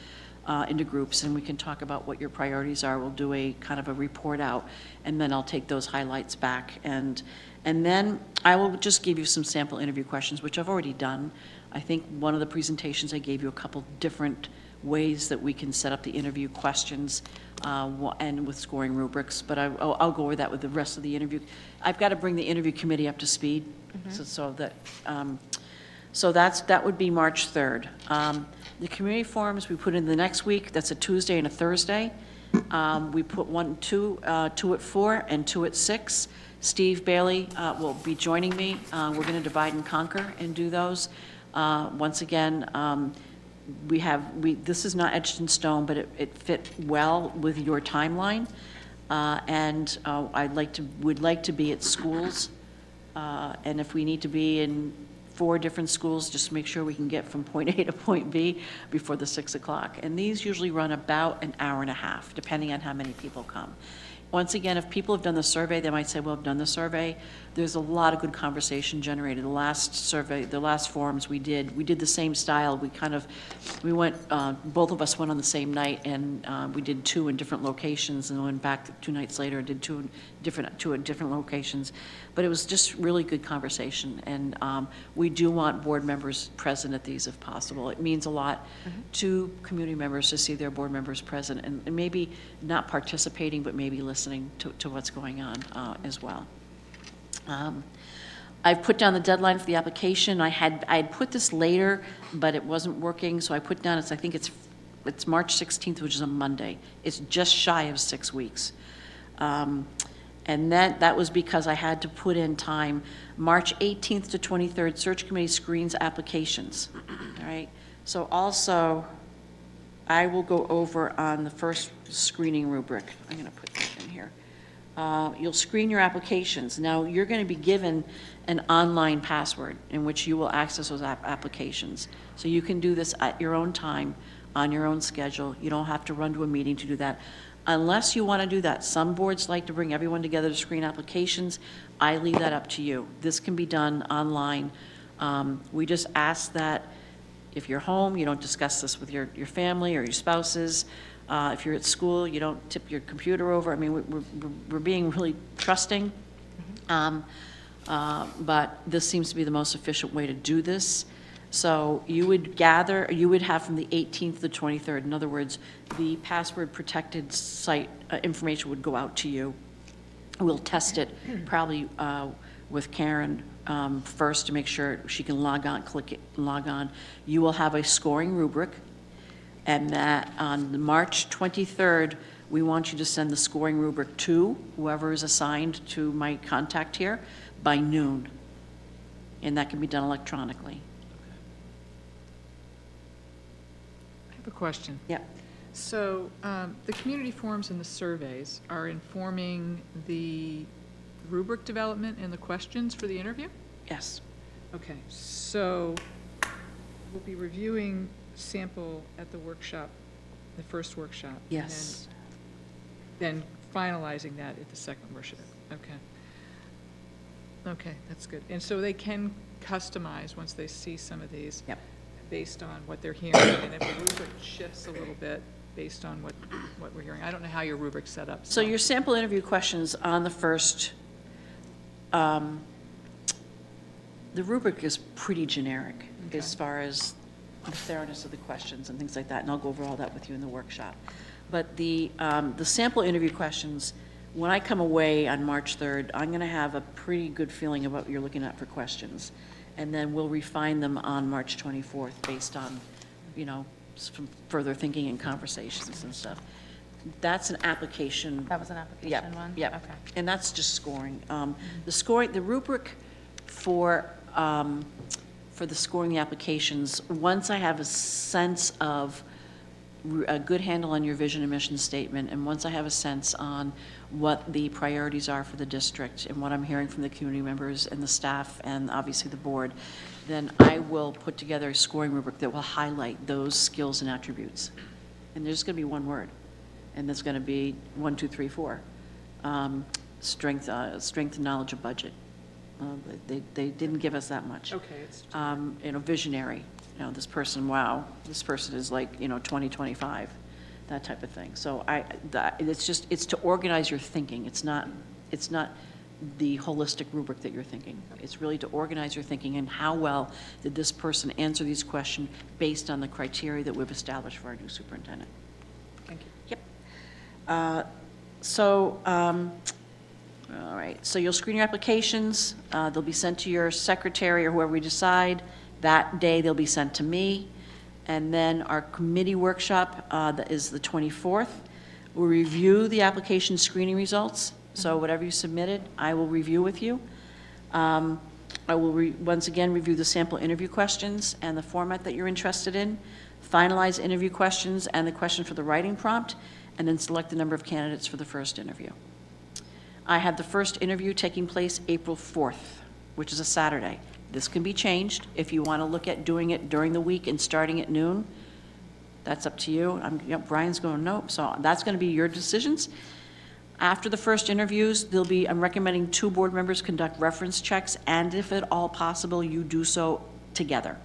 into groups, and we can talk about what your priorities are. We'll do a kind of a report out, and then I'll take those highlights back. And then I will just give you some sample interview questions, which I've already done. I think one of the presentations I gave you a couple different ways that we can set up the interview questions, and with scoring rubrics, but I'll go over that with the rest of the interview. I've got to bring the interview committee up to speed, so that would be March 3rd. The community forums we put in the next week. That's a Tuesday and a Thursday. We put 2 at 4 and 2 at 6. Steve Bailey will be joining me. We're going to divide and conquer and do those. Once again, this is not etched in stone, but it fit well with your timeline. And would like to be at schools. And if we need to be in 4 different schools, just make sure we can get from point A to point B before the 6 o'clock. And these usually run about an hour and a half, depending on how many people come. Once again, if people have done the survey, they might say, well, I've done the survey. There's a lot of good conversation generated. The last survey, the last forums we did the same style. We went, both of us went on the same night, and we did 2 in different locations, and went back 2 nights later and did 2 at different locations. But it was just really good conversation, and we do want board members present at these if possible. It means a lot to community members to see their board members present, and maybe not participating, but maybe listening to what's going on as well. I've put down the deadline for the application. I had put this later, but it wasn't working, so I put down, I think it's March 16th, which is a Monday. It's just shy of 6 weeks. And that was because I had to put in time, March 18th to 23rd, search committee screens applications, all right? So also, I will go over on the first screening rubric. I'm gonna put this in here. You'll screen your applications. Now, you're gonna be given an online password in which you will access those applications. So you can do this at your own time, on your own schedule. You don't have to run to a meeting to do that. Unless you want to do that. Some boards like to bring everyone together to screen applications. I leave that up to you. This can be done online. We just ask that if you're home, you don't discuss this with your family or your spouses. If you're at school, you don't tip your computer over. I mean, we're being really trusting. But this seems to be the most efficient way to do this. So you would have from the 18th to the 23rd. In other words, the password-protected site information would go out to you. We'll test it probably with Karen first to make sure she can log on. You will have a scoring rubric, and that on March 23rd, we want you to send the scoring rubric to whoever is assigned to my contact here by noon, and that can be done electronically. A question. Yep. So the community forums and the surveys are informing the rubric development and the questions for the interview? Yes. Okay, so we'll be reviewing sample at the workshop, the first workshop. Yes. And then finalizing that at the second workshop. Okay. Okay, that's good. And so they can customize once they see some of these. Yep. Based on what they're hearing, and if the rubric shifts a little bit based on what we're hearing. I don't know how your rubric's set up. So your sample interview questions on the first, the rubric is pretty generic as far as the fairness of the questions and things like that, and I'll go over all that with you in the workshop. But the sample interview questions, when I come away on March 3rd, I'm going to have a pretty good feeling about what you're looking at for questions. And then we'll refine them on March 24th based on, some further thinking and conversations and stuff. That's an application. That was an application one? Yep. Okay. And that's just scoring. The rubric for the scoring the applications, once I have a sense of a good handle on your vision and mission statement, and once I have a sense on what the priorities are for the district and what I'm hearing from the community members and the staff and obviously the board, then I will put together a scoring rubric that will highlight those skills and attributes. And there's going to be one word, and that's going to be 1, 2, 3, 4. Strength and knowledge of budget. They didn't give us that much. Okay, it's Visionary. This person is like, 2025, that type of thing. So it's to organize your thinking. It's not the holistic rubric that you're thinking. It's really to organize your thinking and how well did this person answer these questions based on the criteria that we've established for our new superintendent. Thank you. Yep. All right, so you'll screen your applications. They'll be sent to your secretary or whoever we decide. That day, they'll be sent to me. And then our committee workshop that is the 24th. We'll review the application screening results. So whatever you submitted, I will review with you. I will once again review the sample interview questions and the format that you're interested in, finalize interview questions and the question for the writing prompt, and then select the number of candidates for the first interview. I have the first interview taking place April 4th, which is a Saturday. This can be changed. If you want to look at doing it during the week and starting at noon, that's up to you. Brian's going, nope, so that's going to be your decisions. After the first interviews, I'm recommending 2 board members conduct reference checks, and if at all possible, you do so together.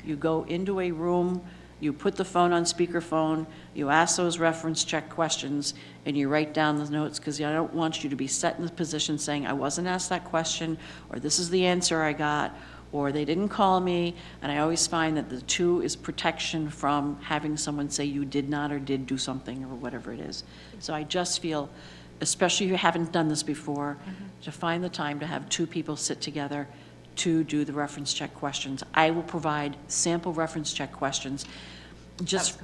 You go into a room, you put the phone on speakerphone, you ask those reference check questions, and you write down the notes, because I don't want you to be set in the position saying, I wasn't asked that question, or this is the answer I got, or they didn't call me. And I always find that the 2 is protection from having someone say you did not or did do something or whatever it is. So I just feel, especially if you haven't done this before, to find the time to have 2 people sit together to do the reference check questions. I will provide sample reference check questions just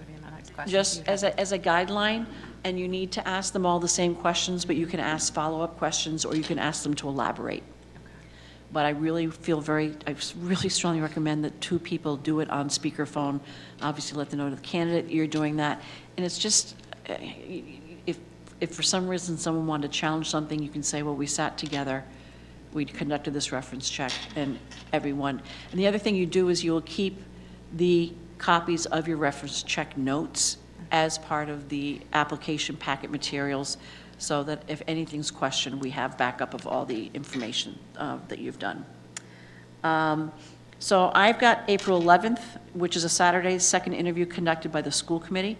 as a guideline, and you need to ask them all the same questions, but you can ask follow-up questions or you can ask them to elaborate. But I really strongly recommend that 2 people do it on speakerphone. Obviously, let them know to the candidate you're doing that. And it's just, if for some reason someone wanted to challenge something, you can say, well, we sat together, we conducted this reference check, and everyone. And the other thing you do is you'll keep the copies of your reference check notes as part of the application packet materials, so that if anything's questioned, we have backup of all the information that you've done. So I've got April 11th, which is a Saturday, second interview conducted by the school committee.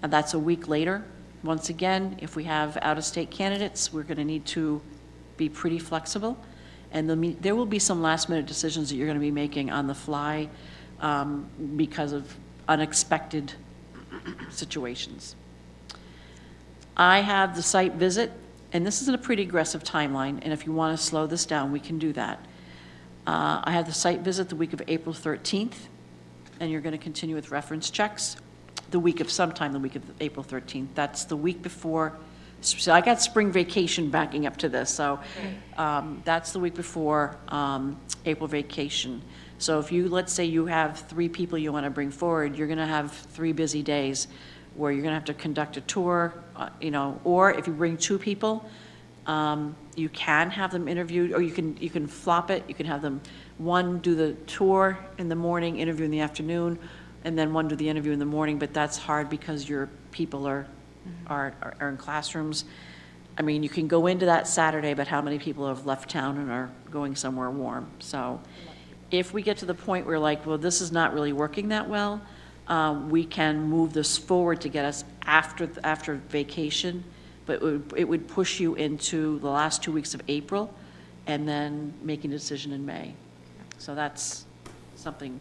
And that's a week later. Once again, if we have out-of-state candidates, we're going to need to be pretty flexible. And there will be some last-minute decisions that you're going to be making on the fly because of unexpected situations. I have the site visit, and this is a pretty aggressive timeline, and if you want to slow this down, we can do that. I have the site visit the week of April 13th, and you're going to continue with reference checks the week of April 13th. That's the week before, so I got spring vacation backing up to this, so that's the week before April vacation. So if let's say you have 3 people you want to bring forward, you're going to have 3 busy days where you're going to have to conduct a tour, or if you bring 2 people, you can have them interviewed, or you can flop it. You can have them, one do the tour in the morning, interview in the afternoon, and then one do the interview in the morning, but that's hard because your people are in classrooms. I mean, you can go into that Saturday, but how many people have left town and are going somewhere warm? So if we get to the point where well, this is not really working that well, we can move this forward to get us after vacation, but it would push you into the last 2 weeks of April and then making a decision in May. So that's something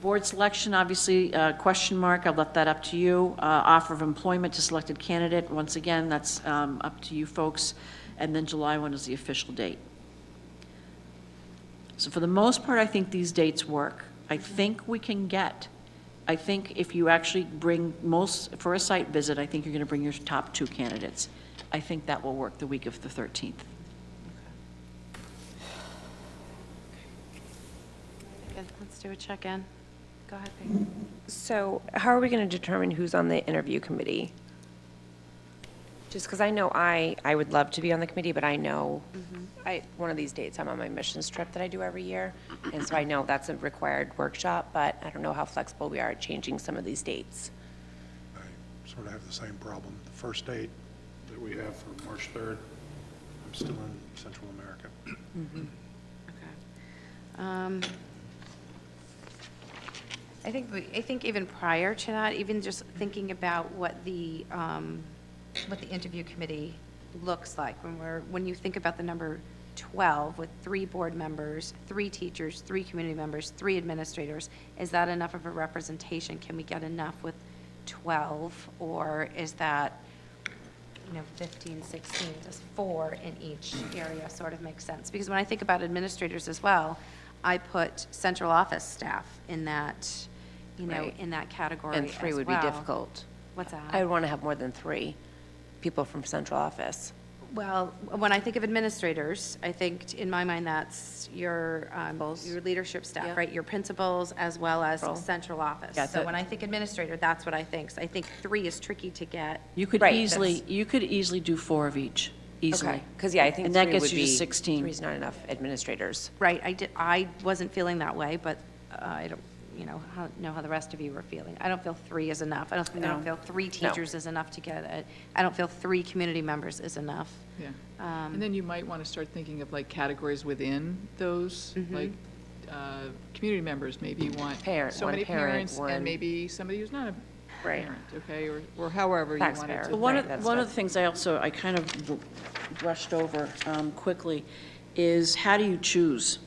Board selection, obviously, question mark, I'll let that up to you. Offer of employment to selected candidate, once again, that's up to you folks. And then July 1 is the official date. So for the most part, I think these dates work. I think if you actually bring for a site visit, I think you're going to bring your top 2 candidates. I think that will work the week of the 13th. Good, let's do a check-in. Go ahead, Peggy. So how are we going to determine who's on the interview committee? Just because I know I would love to be on the committee, but I know one of these dates I'm on my missions trip that I do every year. And so I know that's a required workshop, but I don't know how flexible we are at changing some of these dates. I sort of have the same problem. The first date that we have for March 3rd, I'm still in Central America. Okay. I think even prior to that, even just thinking about what the interview committee looks like, when you think about the number 12 with 3 board members, 3 teachers, 3 community members, 3 administrators, is that enough of a representation? Can we get enough with 12, or is that, 15, 16, just 4 in each area sort of makes sense? Because when I think about administrators as well, I put central office staff in that, Right. in that category And 3 as would well. be difficult. What's that? I would want to have more than 3 people from central office. Well, when I think of administrators, I think, in my mind, that's your leadership staff, Yeah. right? Your principals as well as Principal. central office. Yeah, So when I think administrator, that's what I think. So I think 3 is tricky to get. You could Right, easily do 4 of each, easily. Because, I think And that 3 gets would you to be, 16. 3 is not enough administrators. Right, I wasn't feeling that way, but I don't, know how the rest of you were feeling. I don't feel 3 is enough. I don't feel 3 teachers is enough to get it. I don't feel 3 community members is enough. Yeah. And then you might want to start thinking of like categories within those, like community members, maybe you want so one many parent, parents, one- and maybe somebody who's not a Right. parent, okay, or however you want it Taxpayer. to. But one Right, of, that's one of what- the things I kind of brushed over quickly is how do you choose?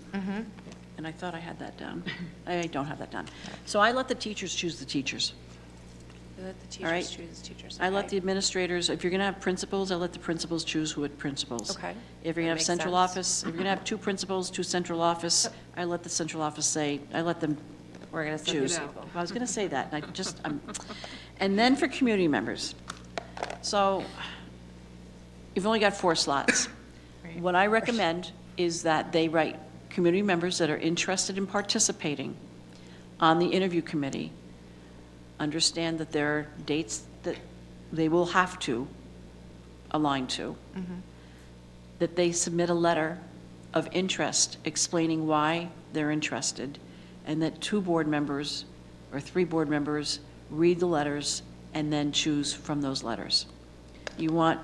And I thought I had that down. I don't have that down. So I let the teachers choose the teachers. Let the All right. teachers choose teachers. I let okay. the administrators, if you're going to have principals, I let the principals choose who are principals. Okay. If you're going to That have makes central sense. office, if you're going to have 2 principals, 2 central office, I let the central office say, I let them We're going to choose. send people. I was going to say that, and and then for community members. So you've only got 4 slots. What I recommend is that they write community members that are interested in participating on the interview committee, understand that there are dates that they will have to align to, that they submit a letter of interest explaining why they're interested, and that 2 board members or 3 board members read the letters and then choose from those letters. You want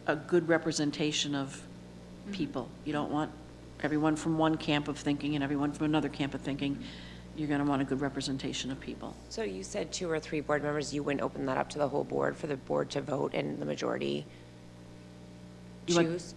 a good representation of people. You don't want everyone from one camp of thinking and everyone from another camp of thinking. You're going to want a good representation of people. So you said 2 or 3 board members, you wouldn't open that up to the whole board for the board to vote and the majority You want- choose?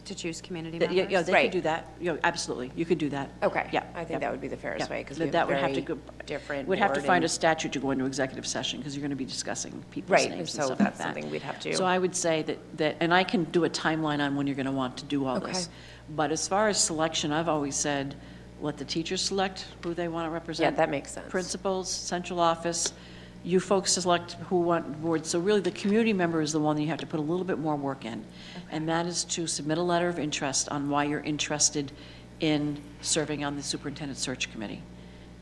To choose community Yeah, members? yeah, they could Right. do that. Absolutely, you could do that. Okay. Yeah. I think yeah. that would be the fairest Yeah, way, because we have that a would have very to go- different We'd have to board find a and- statute to go into executive session, because you're going to be discussing people's Right, names and so stuff like that's that. something we'd have to- So I would say that, and I can do a timeline on when you're going to want to do all Okay. this. But as far as selection, I've always said, let the teachers select who they want to represent. Yeah, that makes sense. Principals, central office, you folks select who want board. So really, the community member is the one that you have to put a little bit more work in. And that is to submit a letter of interest on why you're interested in serving on the superintendent search committee.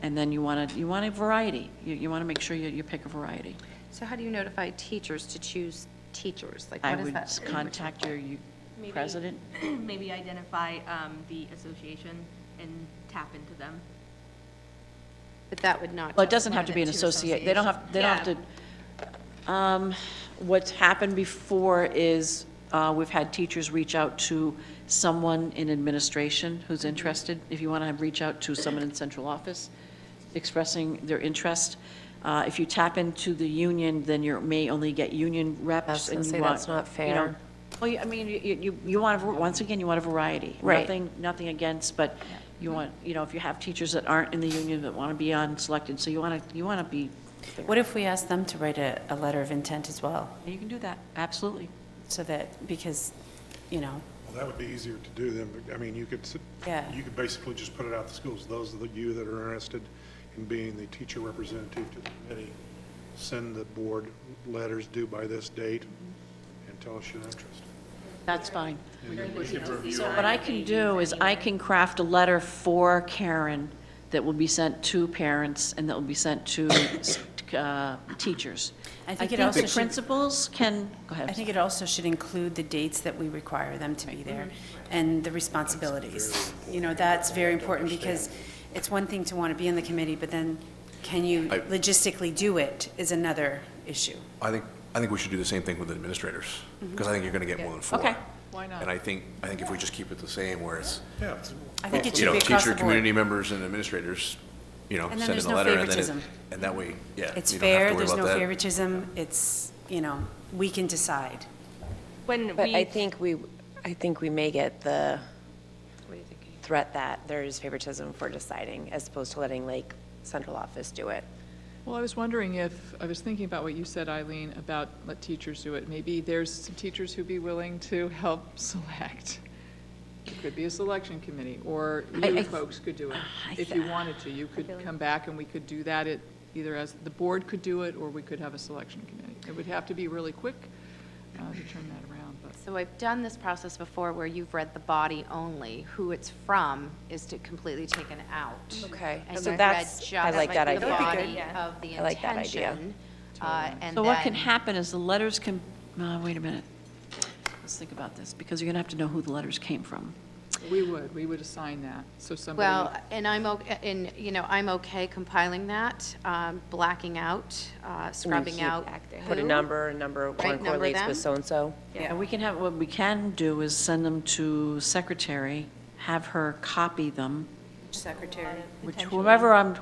And then you want a variety. You want to make sure you pick a variety. So how do you notify teachers to choose teachers? Like, I what is would that? contact your president. Maybe identify the association and tap into them. But that would not. Well, it just doesn't have to be an limit to associate, they don't have associations. to, what's happened before is, we've had teachers reach out to someone in administration who's interested. If you want to reach out to someone in central office expressing their interest. If you tap into the union, then you may only get union reps. I was gonna and you say, want, that's not you know, fair. Well, I mean, you want, once again, you want a variety. Right. Nothing against, but you want, if you have teachers that aren't in the union that want to be on selected, so you want to be, What if we ask them to write a letter of intent as well? you can do that, absolutely. So that, because, Well, that would be easier to do then, but, I mean, you could, Yeah. you could basically just put it out to schools. Those of you that are interested in being the teacher representative to the committee, send the board letters due by this date and tell us your interest. That's fine. And then we can review So it. what I can do is I can craft a letter for Karen that will be sent to parents and that will be sent to teachers. I think it also the should- principals can, go ahead. I think it also should include the dates that we require them to be there and the responsibilities. That's very important because it's one thing to want to be in the committee, but then can you logistically do it is another issue. I think we should do the same thing with administrators, because I think you're going to get more than 4. Okay. Why not? And I think if we just keep it the same, where it's, Yeah, I think it should be across teacher, the board. community members, and administrators, And then send there's in a no letter, and then favoritism. and that way, yeah. It's you don't have to fair, worry there's about no that. favoritism, it's, we can decide. When But I we, think we may get the threat that there is favoritism for deciding, as opposed to letting like central office do it. Well, I was wondering I was thinking about what you said, Eileen, about let teachers do it. Maybe there's some teachers who'd be willing to help select. It could be a selection committee, or you folks could do it. If you wanted to, you could come back and we could do that either as, the board could do it, or we could have a selection committee. It would have to be really quick to turn that around, but. So I've done this process before where you've read the body only. Who it's from is completely taken out. Okay, And so you've that's, read I like that just the idea. body Yeah. of the I like that idea. intention. And So what can then- happen is the letters can, wait a minute. Let's think about this, because you're going to have to know who the letters came from. We would assign that, so somebody. Well, and I'm okay compiling that, blacking out, scrubbing out. Put a who. number Right, one number correlates them. with so-and-so. And what we can do is send them to secretary, have her copy them, Secretary. which whoever I'm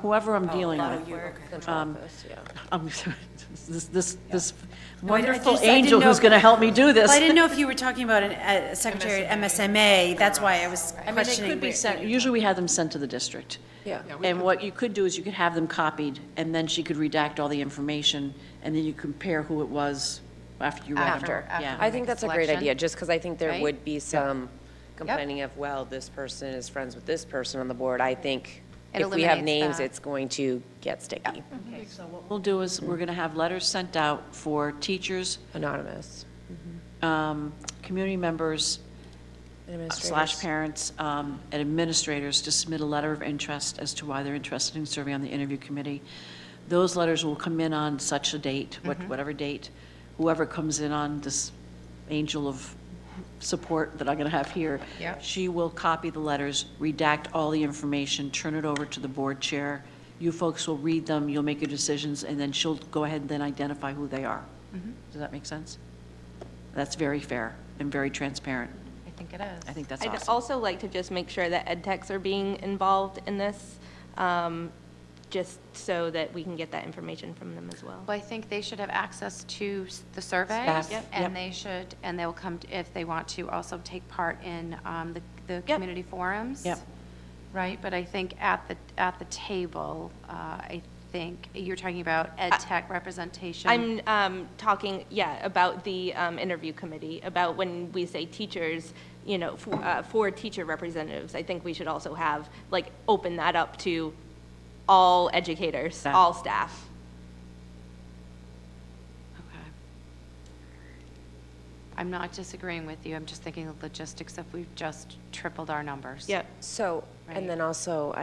dealing oh, with. you, okay. Central Um, office, yeah. This No, I wonderful just- I didn't angel know who's if- going to help me do this. Well, I didn't know if you were talking about a secretary at MSMA, that's why I was I mean, they questioning. could be where- sent, usually we have them sent to the district. Yeah. Yeah, we And could- what you could do is you could have them copied, and then she could redact all the information, and then you compare who it was after you read them. After. Yeah. I think that's a great Selection. idea, just because I think there Right? would be some complaining of, well, this person is friends with this person on the board. I think It if we have eliminates names, that. it's going to get sticky. Okay, so what we'll do is, we're going to have letters sent out for teachers, Anonymous. community members, Administrators. / parents, and administrators to submit a letter of interest as to why they're interested in serving on the interview committee. Those letters will come in on such a date, whatever date, whoever comes in on this angel of support that I'm going to have here. Yeah. She will copy the letters, redact all the information, turn it over to the board chair. You folks will read them, you'll make your decisions, and then she'll go ahead and then identify who they are. Does that make sense? That's very fair and very transparent. I think it is. I think that's I'd awesome. also like to just make sure that ed techs are being involved in this, just so that we can get that information from them as well. Well, I think they should have access to the surveys. Staff, yep. And they should, and they'll come, if they want to, also take part in the Yep. community forums. Yep. Right, but I think at the table, I think, you're talking about ed tech representation. I'm talking, about the interview committee, about when we say teachers, for teacher representatives, I think we should also have, open that up to all educators, Staff. all staff. Okay. I'm not disagreeing with you, I'm just thinking of logistics if we've just tripled our numbers. Yep. So, Right. and then also,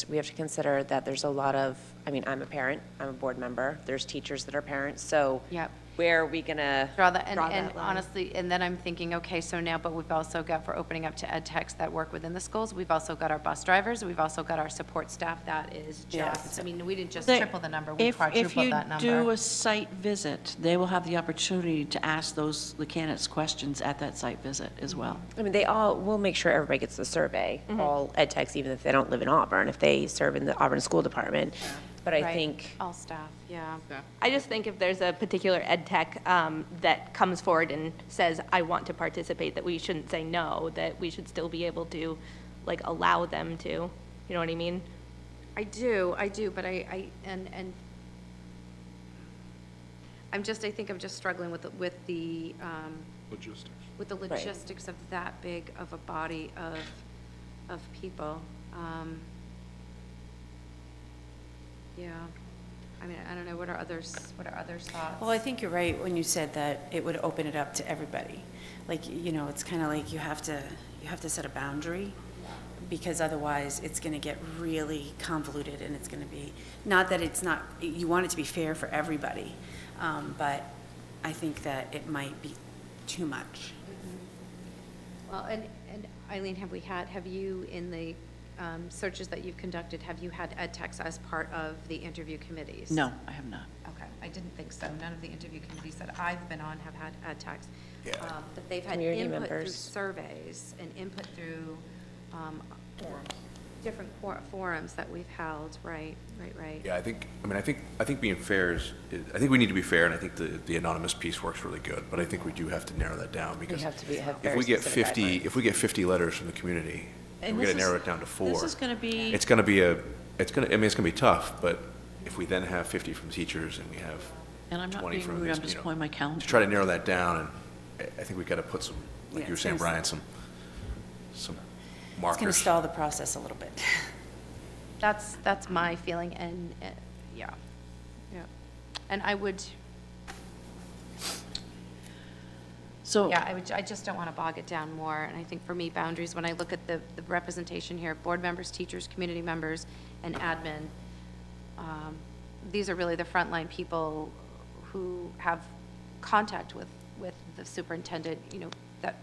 we have to consider that there's a lot of, I'm a parent, I'm a board member, there's teachers that are parents, so Yep. where are we gonna Draw that, draw and that line? honestly, and then I'm thinking, okay, so now, but we've also got, for opening up to ed techs that work within the schools, we've also got our bus drivers, we've also got our support staff that is just, I mean, we didn't just They- triple the number, we If quadrupled that you do number. a site visit, they will have the opportunity to ask the candidates questions at that site visit as well. we'll make sure everybody gets the survey, all ed techs, even if they don't live in Auburn, if they serve in the Auburn School Department. But I Right. think, All staff, yeah. I just think if there's a particular ed tech that comes forward and says, I want to participate, that we shouldn't say no, that we should still be able to, like, allow them to. You know what I mean? I do, but and I think I'm just struggling with the Logistics. with the logistics of that big of a body of people. Yeah, I mean, I don't know, what are others' thoughts? Well, I think you're right when you said that it would open it up to everybody. Like, you know, it's kind of like you have to set a boundary, because otherwise it's going to get really convoluted, and it's going to be, not that it's not, you want it to be fair for everybody, but I think that it might be too much. Well, and Eileen, have you, in the searches that you've conducted, have you had ed techs as part of the interview committees? No, I have not. Okay, I didn't think so. None of the interview committees that I've been on have had ed techs. Yeah. But they've had Community input through members. surveys and input through different forums that we've held, right. Yeah, I think being fair I think we need to be fair, and I think the anonymous piece works really good, but I think we do have to narrow that down, because have to have if very we get specific 50, guidelines. if we get 50 letters from the community, and And we're this gonna is- narrow it down to 4. This is going to be, It's gonna be it's gonna be tough, but if we then have 50 from teachers and we have and I'm not 20 being from, rude, I'm you just know, pulling my calendar. to try to narrow that down, and I think we gotta put some, like Yeah, you were it's saying, gonna- Brian, some It's going to markers. stall the process a little bit. That's my feeling, and, yeah. And I would, So, yeah, I just don't want to bog it down more, and I think for me, boundaries, when I look at the representation here, board members, teachers, community members, and admin, these are really the frontline people who have contact with the superintendent, you know, that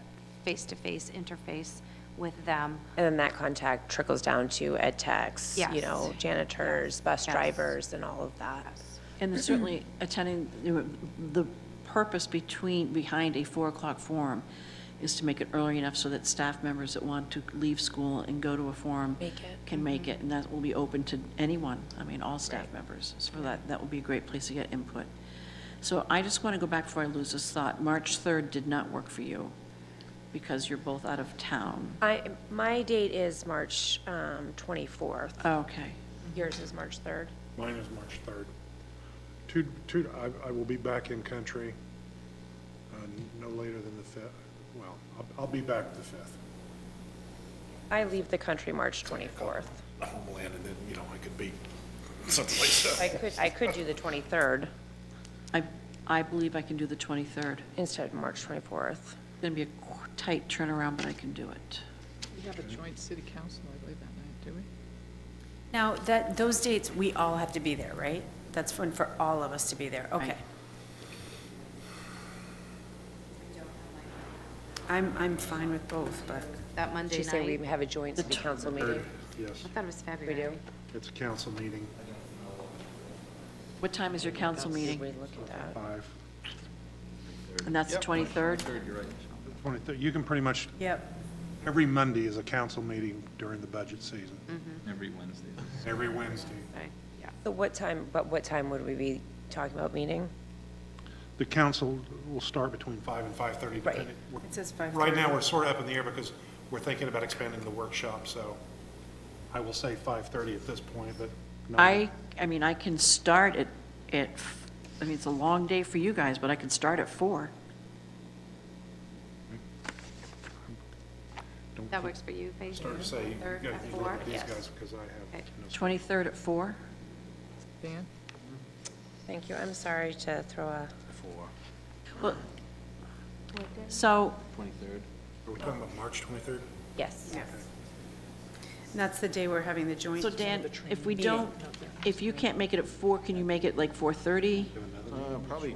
face-to-face interface with them. and then that contact trickles down to ed techs, you Yes. know, janitors, bus Yes. drivers, and all of that. and then certainly attending, the purpose behind a 4 o'clock forum is to make it early enough so that staff members that want to leave school and go to a forum Make it. can make it, and that will be open to anyone, I mean, all staff members. So that will be a great place to get input. So I just want to go back before I lose this thought. March 3rd did not work for you because you're both out of town. My date is March 24th. Okay. Yours is March 3rd. Mine is March 3rd. I will be back in country no later than the 5th. Well, I'll be back the 5th. I leave the country March 24th. Homeland, and then, you know, I could be someplace else. I could do the 23rd I believe I can do the 23rd. instead of March 24th. It's going to be a tight turnaround, but I can do it. We have a joint city council, I believe, that night, do we? Now, those dates, we all have to be there, right? That's for all of us to be there, okay. I'm fine with both, but That Monday Did you say night. we have a joint city council meeting? Yes, I thought it was We February. do? it's a council meeting, What time is your council Did meeting? we look at that? 5. And that's the 23rd? 23rd. You can pretty much, Yep. every Monday is a council meeting during the budget season. Every Wednesday. Every Wednesday. Okay, yeah. So what time would we be talking about meeting? The council will start between 5 and 5:30, Right. depending. It says 5:30. Right now, we're sort of up in the air because we're thinking about expanding the workshop, so I will say 5:30 at this point, but no. I mean, I can start I mean, it's a long day for you guys, but I can start at 4. Don't That keep- works for you, Faith? Start to say, you Third gotta at be 4? looking at these Yes. guys because I Okay. have no. 23rd at 4? Dan? Thank you. I'm sorry to throw a, Well, so, Are we talking about March 23rd? yes. Yes. And that's the day we're having the joint. so Dan, if we don't, if you can't make it at 4, can you make it like 4:30? Probably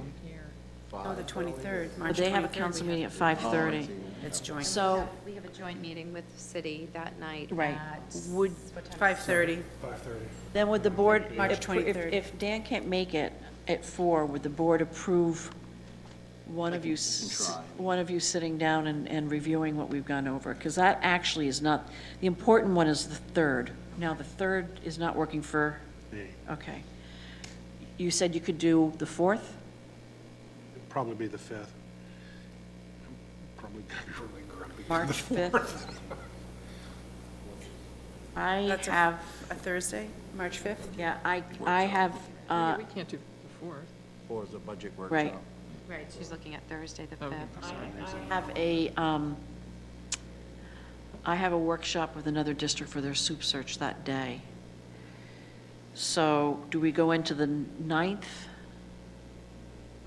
Oh, the 23rd, But March 23rd. they have a council meeting at 5:30. It's joint. So, We have a joint meeting with the city that night Right. at. Would- what time? 5:30. 5:30. then would the board, March if 23rd. if Dan can't make it at 4, would the board approve one of you sitting down and reviewing what we've gone over? Because that actually is not, the important one is the 3rd. Now, the 3rd is not working for, Me. okay. you said you could do the 4th? It'd probably be the 5th. Probably gonna be really grumpy. March 5th? I That's have, a Thursday, March 5th? yeah, I have, Yeah, we can't do the 4th. Or is a budget workshop? right. Right, she's looking at Thursday, the Okay. 5th. I have a workshop with another district for their soup search that day. So do we go into the 9th?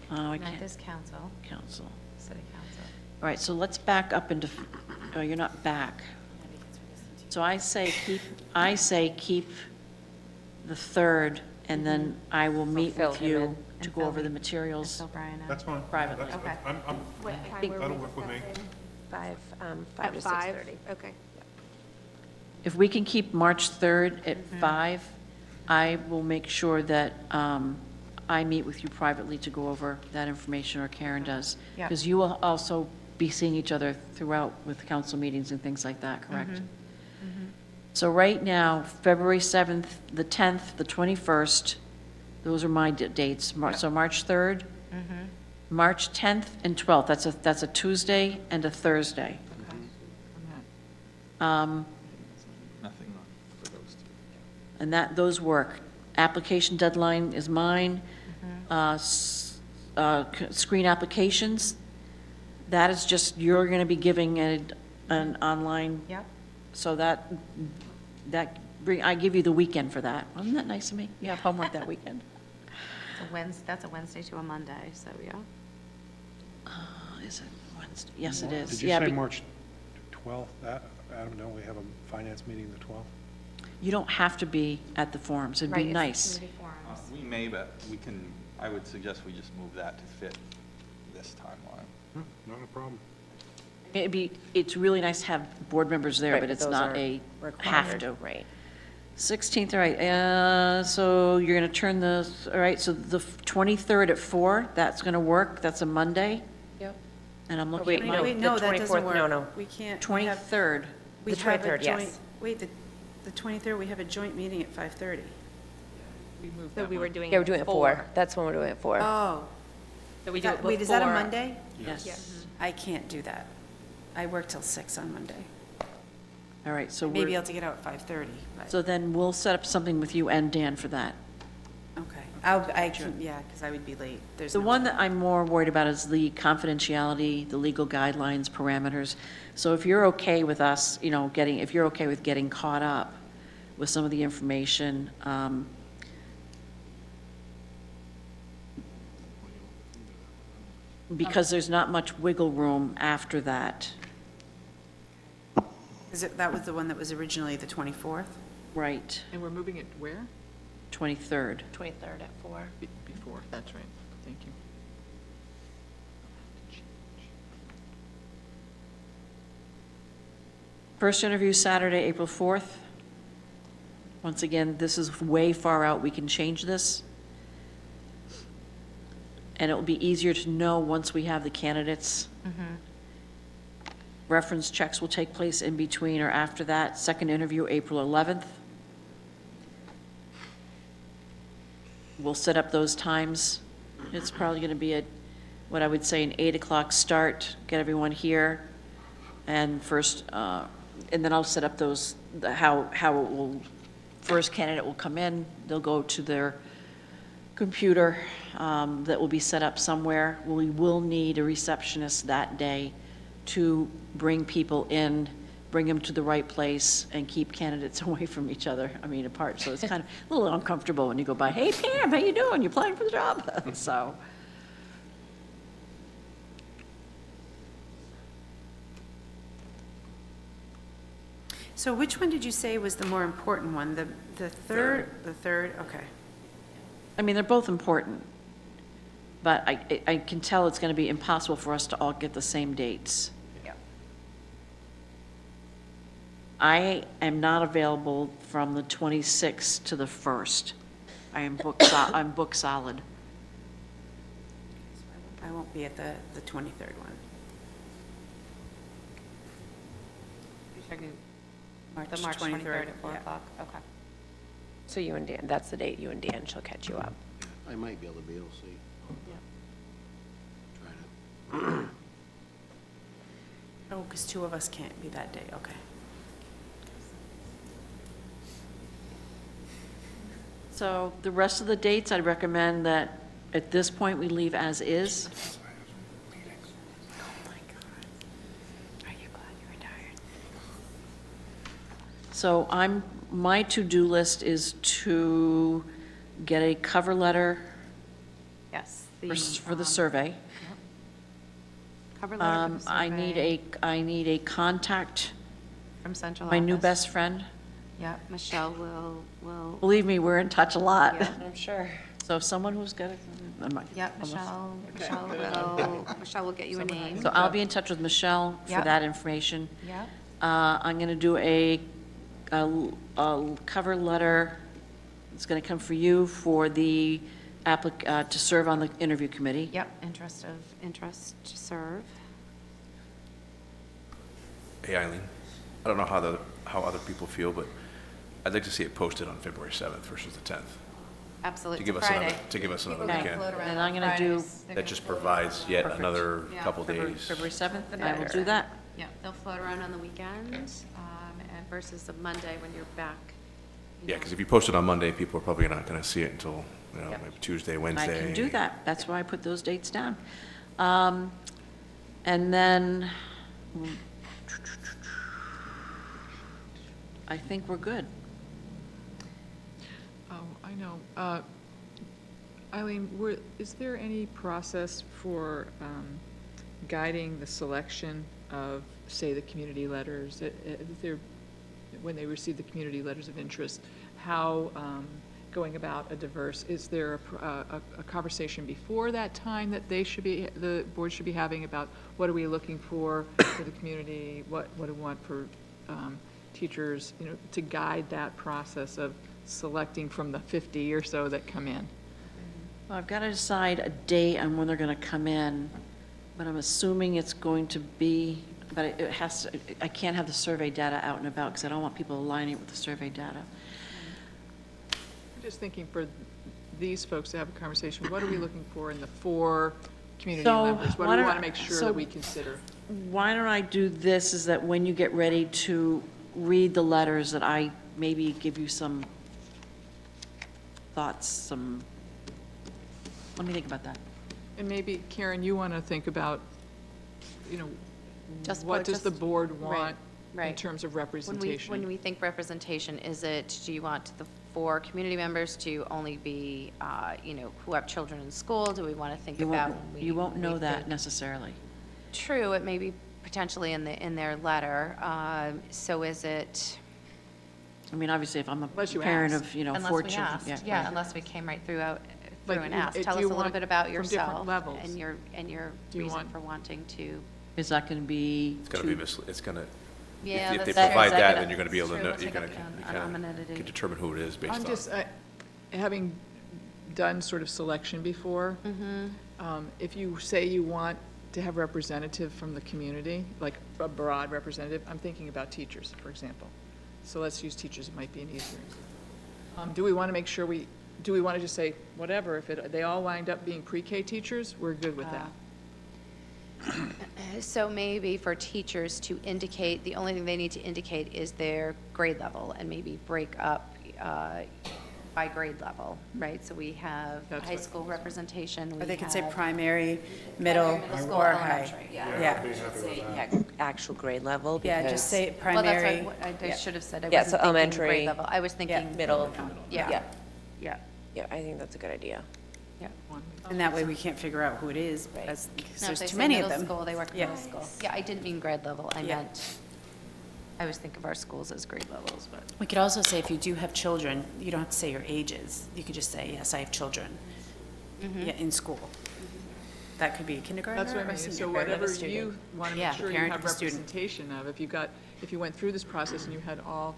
Oh, I Ninth can't, is council, council. city council. All right, so let's back up into, oh, you're not back. So I say keep the 3rd, and then I will meet fill with him you in. to And go fill over the me. materials. Fill Brian in. That's fine. Privately. That's- Okay. I'm, What time were we that'll work with me. discussing? 5 At to 5? 6:30. Okay. If we can keep March 3rd at 5, I will make sure that I meet with you privately to go over that information, or Karen does. Yeah. Because you will also be seeing each other throughout with council meetings and things like that, correct? So right now, February 7th, the 10th, the 21st, those are my dates. So March 3rd, March 10th and 12th, that's a Tuesday and a Thursday. Nothing for those two. And those work. Application deadline is mine. Screen applications, that is just, you're going to be giving an online, Yep. so I give you the weekend for that. Wasn't that nice of me? You have homework that weekend. That's a Wednesday to a Monday, so yeah. Is it Wednesday? Yes, it is. Did you Yeah, say March 12th? Adam, don't we have a finance meeting the 12th? You don't have to be at the forums. It'd be Right, it's nice. community forums. We may, but we can, I would suggest we just move that to fit this timeline. Not a problem. It's really nice to have board members there, Right, but it's those not are a required, have to. Right. 16th, all right, so you're going to turn this, all right, so the 23rd at 4, that's going to work, that's a Monday, Yep. and I'm looking wait, at no, my, Wait, the no, that 24th, doesn't work. no. We can't. we have- 23rd, we The have a 23rd, yes. joint- Wait, the 23rd, we have a joint meeting at 5:30. We moved So that we were one. doing Yeah, we're doing it 4. That's when we're doing it 4. Oh. So we do it Wait, is that a before- Monday? yes. I can't do that. I work till 6 on Monday. All right, so Maybe we're, I'll have to get out at 5:30, but, so then we'll set up something with you and Dan for that. okay. I can, yeah, because I would be late. There's The no- one that I'm more worried about is the confidentiality, the legal guidelines, parameters. So if you're okay with us, if you're okay with getting caught up with some of the information, because there's not much wiggle room after that. That was the one that was originally the 24th? Right, And we're moving it where? 23rd. 23rd at 4. Before, that's right. Thank you. First interview Saturday, April 4th. Once again, this is way far out, we can change this. And it will be easier to know once we have the candidates. Reference checks will take place in between or after that. Second interview, April 11th. We'll set up those times. It's probably going to be what I would say, an 8 o'clock start, get everyone here. And and then I'll set up how it will, first candidate will come in, they'll go to their computer that will be set up somewhere. We will need a receptionist that day to bring people in, bring them to the right place, and keep candidates away from each other, apart. So it's kind of a little uncomfortable when you go by, hey, Pam, how you doing? You applying for the job? So. So which one did you say was the more important one? The third? The third, okay. They're both important, but I can tell it's going to be impossible for us to all get the same dates. Yeah. I am not available from the 26th to the 1st. I'm booked solid. I won't be at the 23rd one. You're talking March the March 23rd at 4 yeah. o'clock? Okay. So you and Dan, that's the date you and Dan shall catch you up. I might be able to see. Try to. Oh, because two of us can't be that day, okay. So the rest of the dates, I'd recommend that at this point, we leave as is. Oh my God. Are you glad you retired? So my to-do list is to get a cover letter Yes. for the survey. Cover letter for the I need survey I need a contact, from central my new office. best friend. Yeah, Michelle will, Believe me, we're in touch a lot. Yeah. I'm sure. So if someone who's got it, yep, Michelle will get you a name. So I'll be in touch with Michelle for Yep. that information. Yep, I'm going to do a cover letter. It's going to come for you for the to serve on the interview committee. yep, interest to serve. Hey, Eileen, I don't know how other people feel, but I'd like to see it posted on February 7th versus the 10th. Absolutely, To give it's us Friday. another, to give us another People are gonna weekend. float around And on I'm gonna do- Fridays. They're That gonna just float provides yet Perfect. another Yeah. couple February days. 7th, The I will better. do that. Yeah, they'll float around on the weekend, and versus a Monday when you're back. Yeah, because if you post it on Monday, people are probably not going to see it until, Yep. maybe Tuesday, I Wednesday. can do that. That's why I put those dates down. And then, I think we're good. Oh, I know. Eileen, is there any process for guiding the selection of, say, the community letters? When they receive the community letters of interest, how going about a diverse, is there a conversation before that time that the board should be having about what are we looking for the community, what do we want for teachers, to guide that process of selecting from the 50 or so that come in? Well, I've got to decide a date on when they're going to come in, but I'm assuming it's going to be, but it has to, I can't have the survey data out and about because I don't want people aligning with the survey data. I'm just thinking for these folks to have a conversation, what are we looking for in the 4 community So, members? What why do we don't- want to make sure so- that we consider? Why don't I do this, is that when you get ready to read the letters, that I maybe give you some thoughts, let me think about that. And maybe, Karen, you want to think about, Just what what- does the just- board right, want in right. terms of When representation? we think representation, do you want the 4 community members to only be, who have children in school? Do we want to think You about? won't, when we- you won't we know that think- necessarily. True, it may be potentially in their letter. So is it, I mean, obviously, if I'm a Unless you parent asked. of, 4 unless we children. asked, yeah, unless we came right through and Like, asked. do Tell us you a little want bit about from different yourself levels? and your Do you reason want- for wanting to. Is that going to be? It's going to be, it's going to, Yeah, if they that's- provide that, that's- then you're going to be able to Sure, know, we'll you're take going up to, an anonymity. can determine who it is based I'm on. just, having done sort of selection before, if you say you want to have representative from the community, like a broad representative, I'm thinking about teachers, for example. So let's use teachers, it might be an easier. Do we want to make sure do we want to just say, whatever, if they all wind up being pre-K teachers, we're good with that? So maybe for teachers to indicate, the only thing they need to indicate is their grade level and maybe break up by grade level, right? So we have That's high what- school representation. Or they could say have primary, middle, school, or high. elementary, Yeah, Yeah, actual grade level, yeah, because. just say Well, that's primary. what I Yeah. should have said. I Yeah, wasn't so thinking elementary, grade level. I was thinking. Middle. Yeah, yeah, Yeah, I think that's a good idea. yeah. And that way we can't figure out who it is, because Now, if there's they too say many of middle them. school, they work in Yeah. middle school. Yeah, I didn't mean grade level. I Yeah. meant, I always think of our schools as grade levels, but. We could also say if you do have children, you don't have to say your ages. You could just say, yes, I have children. Yeah, in school. That could be kindergarten That's what I or mean, senior. so parent of a whatever you student. want to Yeah, make sure you parent have of a student. representation of, if you went through this process and you had all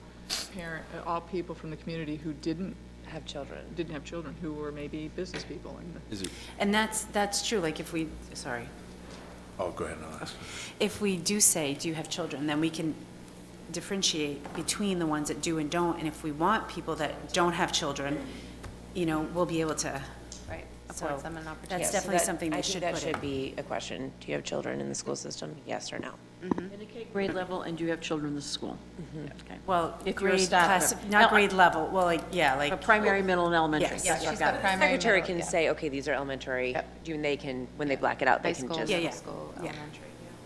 people from the community who didn't Have children. have children, who were maybe business people, and Is it, And that's true, like if we, sorry, oh, go ahead, I'll ask. if we do say, do you have children, then we can differentiate between the ones that do and don't, and if we want people that don't have children, we'll be able to Right. affords them an opportunity. That's Yeah, so definitely that- something they should I put think that in. should be a question. Do you have children in the school system? Yes or no? Indicate grade level, and do you have children in the school? Okay. Well, If you're a grade staff class, member. not Now, grade level, well, like, yeah, like. A primary, middle, and elementary. Yes. Yeah, I've she's got got it. primary, Secretary middle, can yeah. say, okay, these are elementary. And they can, when they black it out, High they can school, just. Yeah, yeah. middle school, Yeah. elementary.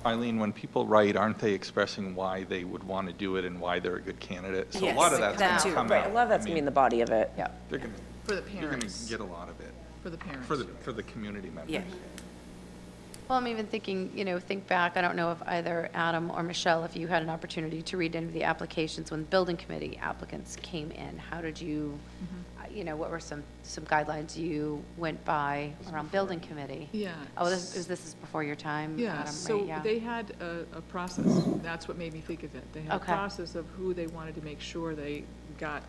Eileen, when people write, aren't they expressing why they would want to do it and why they're a good candidate? So a Yes, lot of that's that going too. to come out. Right, a lot of that's I gonna be in mean, the body of it. Yeah. They're going to, For the you're going to parents. get a lot of it, For the parents. for the community members. Yeah. Well, I'm even thinking, think back, I don't know if either Adam or Michelle, if you had an opportunity to read any of the applications when building committee applicants came in, how did you, what were some guidelines you went by around building committee? Yeah. Oh, this is before your time, Yeah, Adam, so right? Yeah. they had a process. That's what made me think of it. They had a Okay. process of who they wanted to make sure they got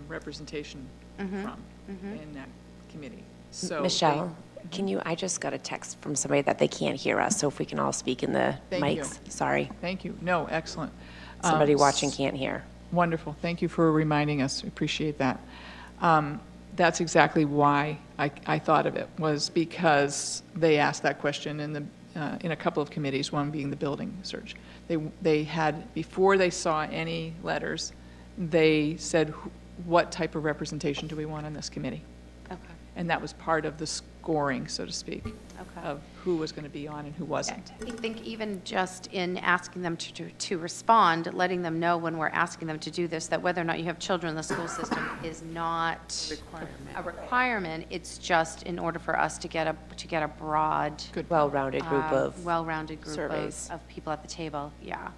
representation from in that committee. So they- Michelle, can you, I just got a text from somebody that they can't hear us, so if we can all speak in the Thank you. mics. Sorry. Thank you. No, excellent. Somebody Um, watching can't hear. Wonderful. Thank you for reminding us. We appreciate that. That's exactly why I thought of it, was because they asked that question in a couple of committees, one being the building search. They had, before they saw any letters, they said, what type of representation do we want on this committee? Okay. And that was part of the scoring, so to speak, Okay. of who was going to be on and who wasn't. I think even just in asking them to respond, letting them know when we're asking them to do this, that whether or not you have children in the school system is not a requirement. It's just in order for us to get a broad, Good. Well-rounded group of, well-rounded group surveys. of people at the table. Yeah.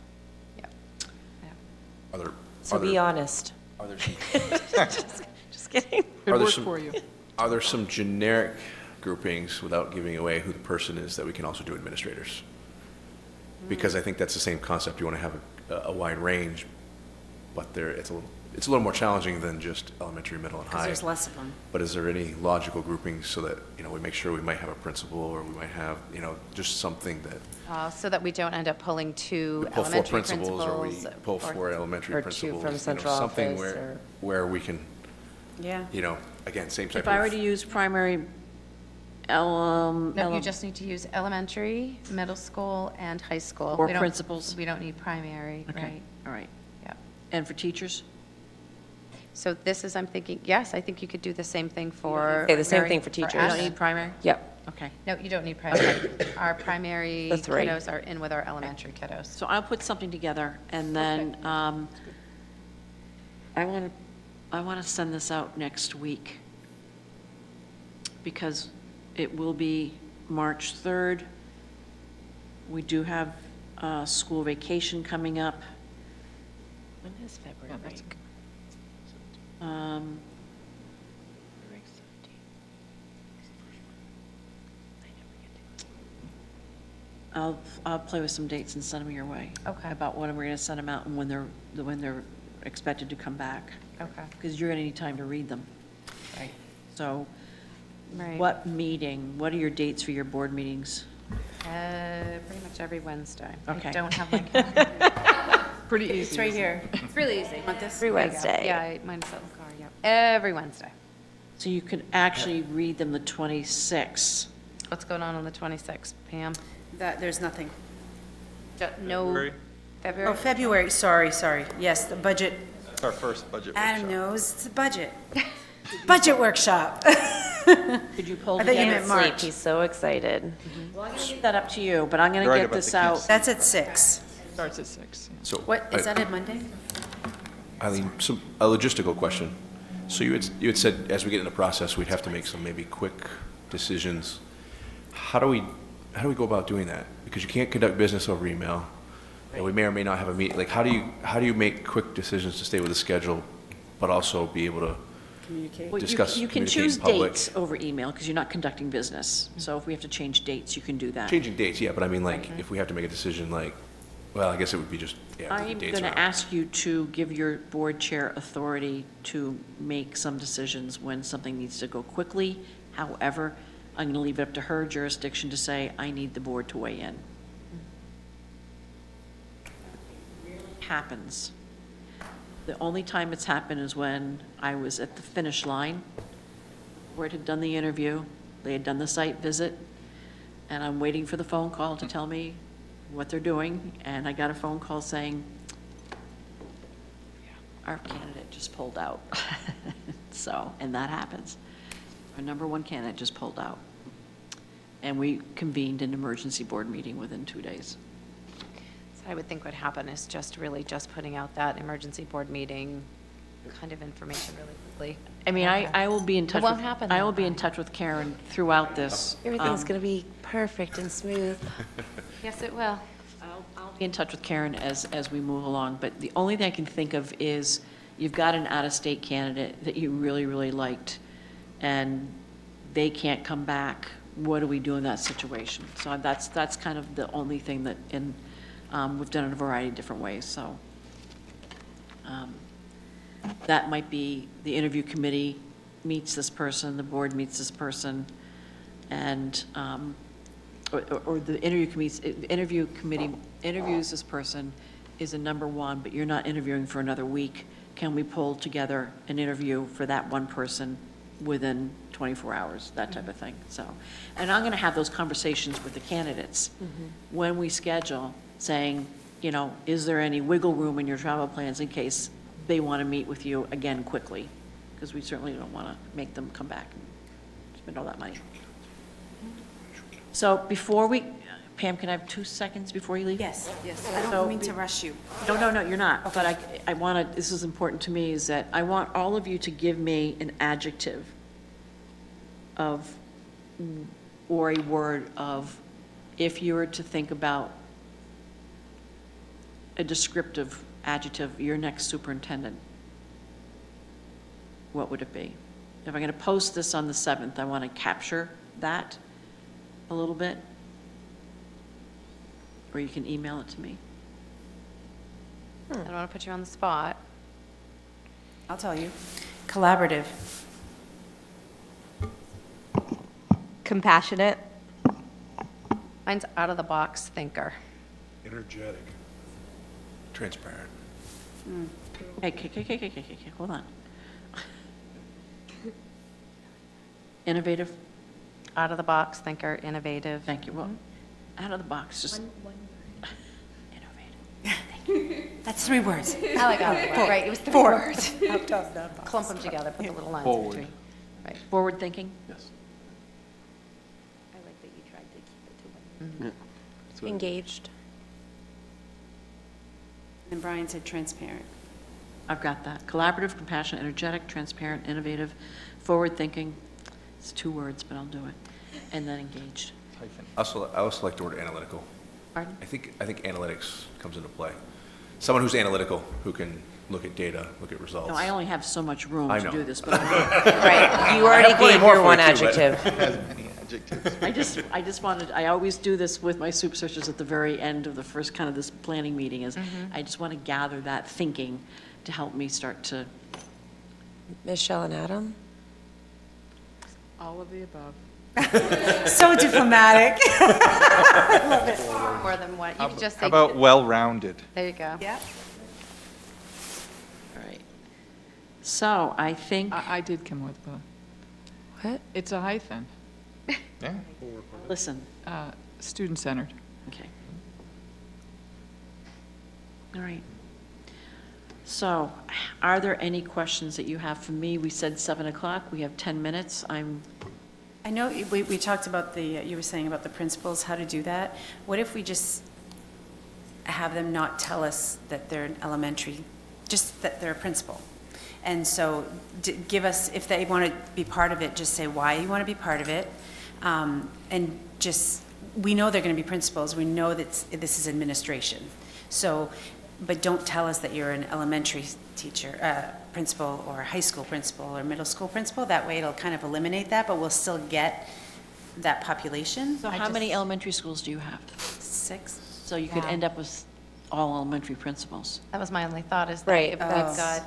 Yeah. Are there, so are be there, honest. are there some, Just kidding. Good Are there work some- for you. are there some generic groupings, without giving away who the person is, that we can also do administrators? Because I think that's the same concept. You want to have a wide range, but it's a little more challenging than just elementary, middle, and Because high. there's less of them. But is there any logical groupings so that, we make sure we might have a principal, or we might have, just something that, So that we don't end up pulling two we pull four elementary principals, or we pull or- four elementary or two principals. from central something office, or- where we can, Yeah. again, same type If of. I were to use primary, No, you just need to use elementary, middle school, and high school. Or We don't- principals. We don't need primary, Okay, right? all right. Yeah. And for teachers? So this is, I'm thinking, yes, I think you could do the same thing for. Okay, the same Mary- thing for teachers. You don't Ashley. need primary? Yep. Okay. No, you don't need primary. Our primary The three. kiddos are in with our elementary kiddos. So I'll put something together, and then I want to send this out next week, because it will be March 3rd. We do have school vacation coming up. When is February Yeah, that's break? Um, I'll play with some dates and send them your way. Okay. About when we're going to send them out and when they're expected to come back. Okay. Because you're going to need time to read them. Right. So Right. what are your dates for your board meetings? Pretty much every Wednesday. Okay. I don't have my calendar. Pretty easy. It's right here. It's really easy. Want this? Every There you go. Wednesday. Yeah, mine's in the car, yeah. Every Wednesday. So you could actually read them the 26th. What's going on the 26th, Pam? There's nothing. No. February? February? Oh, February, sorry. Yes, the budget. It's our first budget Adam workshop. knows, it's the budget. Budget workshop. Could you pull I thought you together? meant March. He's so excited. Well, I'm going to leave that up to you, but I'm going You're to right get about this the out. kids. That's at 6. Starts at 6. Yeah. So, What, is that a Monday? Eileen, a logistical question. So you had said, as we get in the process, we'd have to make some maybe quick decisions. How do we go about doing that? Because you can't conduct business over email, and we may or may not have a meeting. Like, how do you make quick decisions to stay with the schedule, but also be able to Communicate. Well, discuss, you can communicate choose in public? dates over email because you're not conducting business. So if we have to change dates, you can do that. Changing dates, yeah, but I mean, like, if we have to make a decision, like, well, I guess it would be just, yeah, move the I'm dates going around. to ask you to give your board chair authority to make some decisions when something needs to go quickly. However, I'm going to leave it up to her jurisdiction to say, I need the board to weigh in. Happens. The only time it's happened is when I was at the finish line, where it had done the interview, They had done the site visit, and I'm waiting for the phone call to tell me what they're doing, and I got a phone call saying, our candidate just pulled out. So, and that happens. Our number one candidate just pulled out. And we convened an emergency board meeting within 2 days. So I would think what happened is just really just putting out that emergency board meeting kind of information really quickly. I mean, I will be in touch. won't with- happen I that will be in way. touch with Karen throughout this. Everything's going to be perfect and smooth. Yes, it will. I'll be in touch with Karen as we move along, but the only thing I can think of is you've got an out-of-state candidate that you really, really liked, and they can't come back. What do we do in that situation? So that's kind of the only thing that, we've done it in a variety of different ways, so. That might be, the interview committee meets this person, the board meets this person, and, or the interview committee interviews this person is a number one, but you're not interviewing for another week. Can we pull together an interview for that one person within 24 hours, that type of thing, so. And I'm gonna have those conversations with the candidates when we schedule, saying, you know, is there any wiggle room in your travel plans in case they wanna meet with you again quickly? Because we certainly don't wanna make them come back and spend all that money. So before we, Pam, can I have 2 seconds before you leave? Yes, yes. I So don't mean to rush you. No, you're not, but I want to, this is important to me, is that I want all of you to give me an adjective of, or a word of, if you were to think about a descriptive adjective, your next superintendent, what would it be? If I'm going to post this on the 7th, I want to capture that a little bit, or you can email it to me. I don't want to put you on the spot. I'll tell you. Collaborative. Compassionate. Mine's out-of-the-box thinker. Energetic. Transparent. Hey, hold on. Innovative, Out-of-the-box thinker, innovative. thank you. Well, out of the box, just. Innovative. That's 3 words. I like out-of-the-box, right, it was 3 words. Clump them together, put the little lines in Forward. between. Right. Forward thinking, Yes. I like that you tried to keep it to one. That's what- Engaged. And Brian said transparent. I've got that. Collaborative, compassionate, energetic, transparent, innovative, forward thinking. It's 2 words, but I'll do it. And then engaged. I also like the word analytical. Pardon? I think analytics comes into play. Someone who's analytical, who can look at data, look at results. No, I only have so much room I to know. do this, but Right, you already plenty gave more your for one you too, but- adjective. Many adjectives. I just wanted, I always do this with my super searchers at the very end of the first kind of this planning meeting, is I just want to gather that thinking to help me start to, Michelle and Adam? All of the above. So diplomatic. More than one, you could just say. How about well-rounded? There you go. Yeah. all right. So I think, I did come with a, What? it's a hyphen, Yeah. listen, student-centered. okay. All right. So are there any questions that you have for me? We said 7 o'clock, we have 10 minutes. I know we talked about you were saying about the principals, how to do that. What if we just have them not tell us that they're an elementary, just that they're a principal? And so give us, if they want to be part of it, just say why you want to be part of it. And just, we know they're going to be principals, we know that this is administration. So, but don't tell us that you're an elementary teacher, principal, or a high school principal, or middle school principal. That way it'll kind of eliminate that, but we'll still get that population. So how many elementary schools do you have? 6? So you could Yeah. end up with all elementary principals. That was my only thought, is that Right, if that's-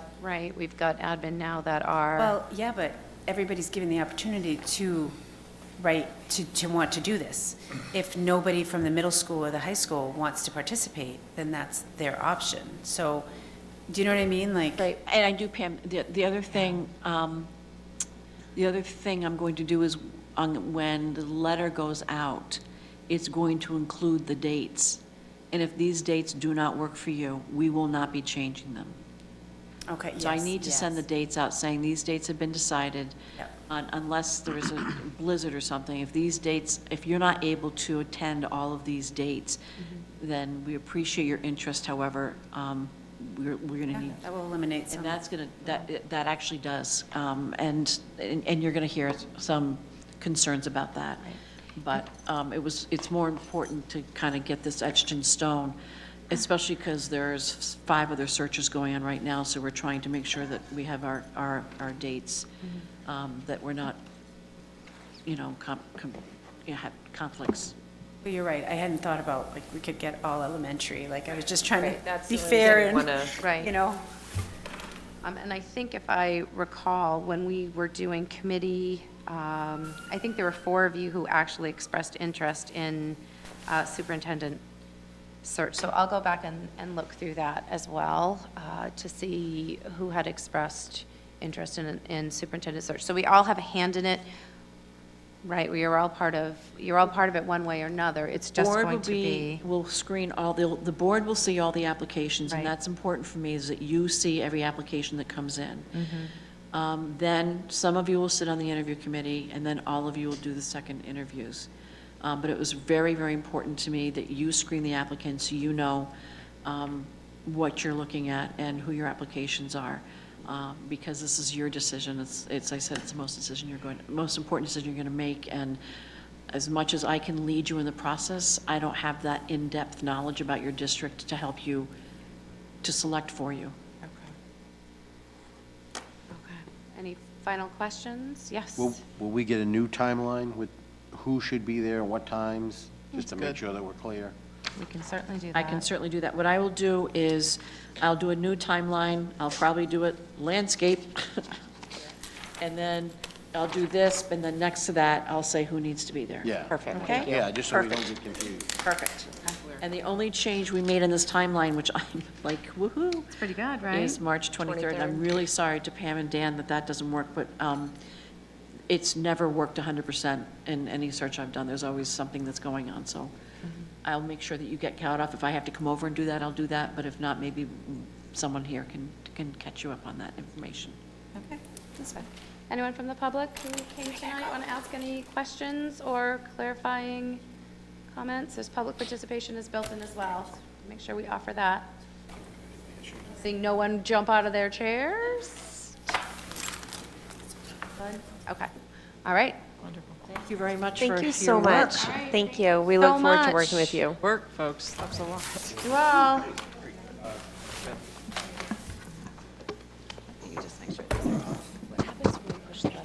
we've got admin now that are. Well, yeah, but everybody's given the opportunity to, right, to want to do this. If nobody from the middle school or the high school wants to participate, then that's their option. So, do you know what I mean? Like, Right, and I do, Pam, the other thing I'm going to do is, when the letter goes out, it's going to include the dates. And if these dates do not work for you, we will not be changing them. Okay, yes, So I need to send the yes. dates out saying these dates have been decided. Yep. Unless there is a blizzard or something, if these dates, if you're not able to attend all of these dates, then we appreciate your interest, however, we're gonna Yeah, need. that will eliminate some. And that's gonna, that actually does, and you're gonna hear some concerns about that. But it's more important to kind of get this etched in stone, especially because there's 5 other searches going on right now, so we're trying to make sure that we have our dates, that we're not, have conflicts. But you're right, I hadn't thought about, like, we could get all elementary, like, I was just trying Right, to that's be the way fair we and, wanna- Right. you know. And I think if I recall, when we were doing committee, I think there were 4 of you who actually expressed interest in superintendent search. So I'll go back and look through that as well to see who had expressed interest in superintendent search. So we all have a hand in it, right? You're all part of it one way or another. It's just Board going to be. will screen the board will see all the applications, and Right. that's important for me, is that you see every application that comes in. Mm-hmm. Then some of you will sit on the interview committee, and then all of you will do the second interviews. But it was very, very important to me that you screen the applicants, so you know what you're looking at and who your applications are. Because this is your decision. It's I said, it's the most important decision you're going to make. And as much as I can lead you in the process, I don't have that in-depth knowledge about your district to help you to select for you. Okay. Any final questions? Yes? Will we get a new timeline with who should be there, what times, just to make sure that we're clear? We can certainly do that. I can certainly do that. What I will do is, I'll do a new timeline. I'll probably do it landscape. And then I'll do this, and then next to that, I'll say who needs to be there. Yeah. Perfect, Okay? thank you. Yeah, just so we don't get confused. Perfect. And the only change we made in this timeline, which I'm like, woo-hoo, It's pretty good, right? is March 23rd. And I'm really sorry to Pam and Dan that doesn't work, but it's never worked 100% in any search I've done. There's always something that's going on, so I'll make sure that you get caught up. If I have to come over and do that, I'll do that, but if not, maybe someone here can catch you up on that information. Okay, that's fine. Anyone from the public who came tonight want to ask any questions or clarifying comments? There's public participation is built in as well. So make sure we offer that. Seeing no one jump out of their chairs? Good? Okay, all right. Thank you very much for your Thank work. you so much. Thank you. We So look forward to much. working with you. Work, folks, that's a lot. You all. You just make sure. What happens when we push the button?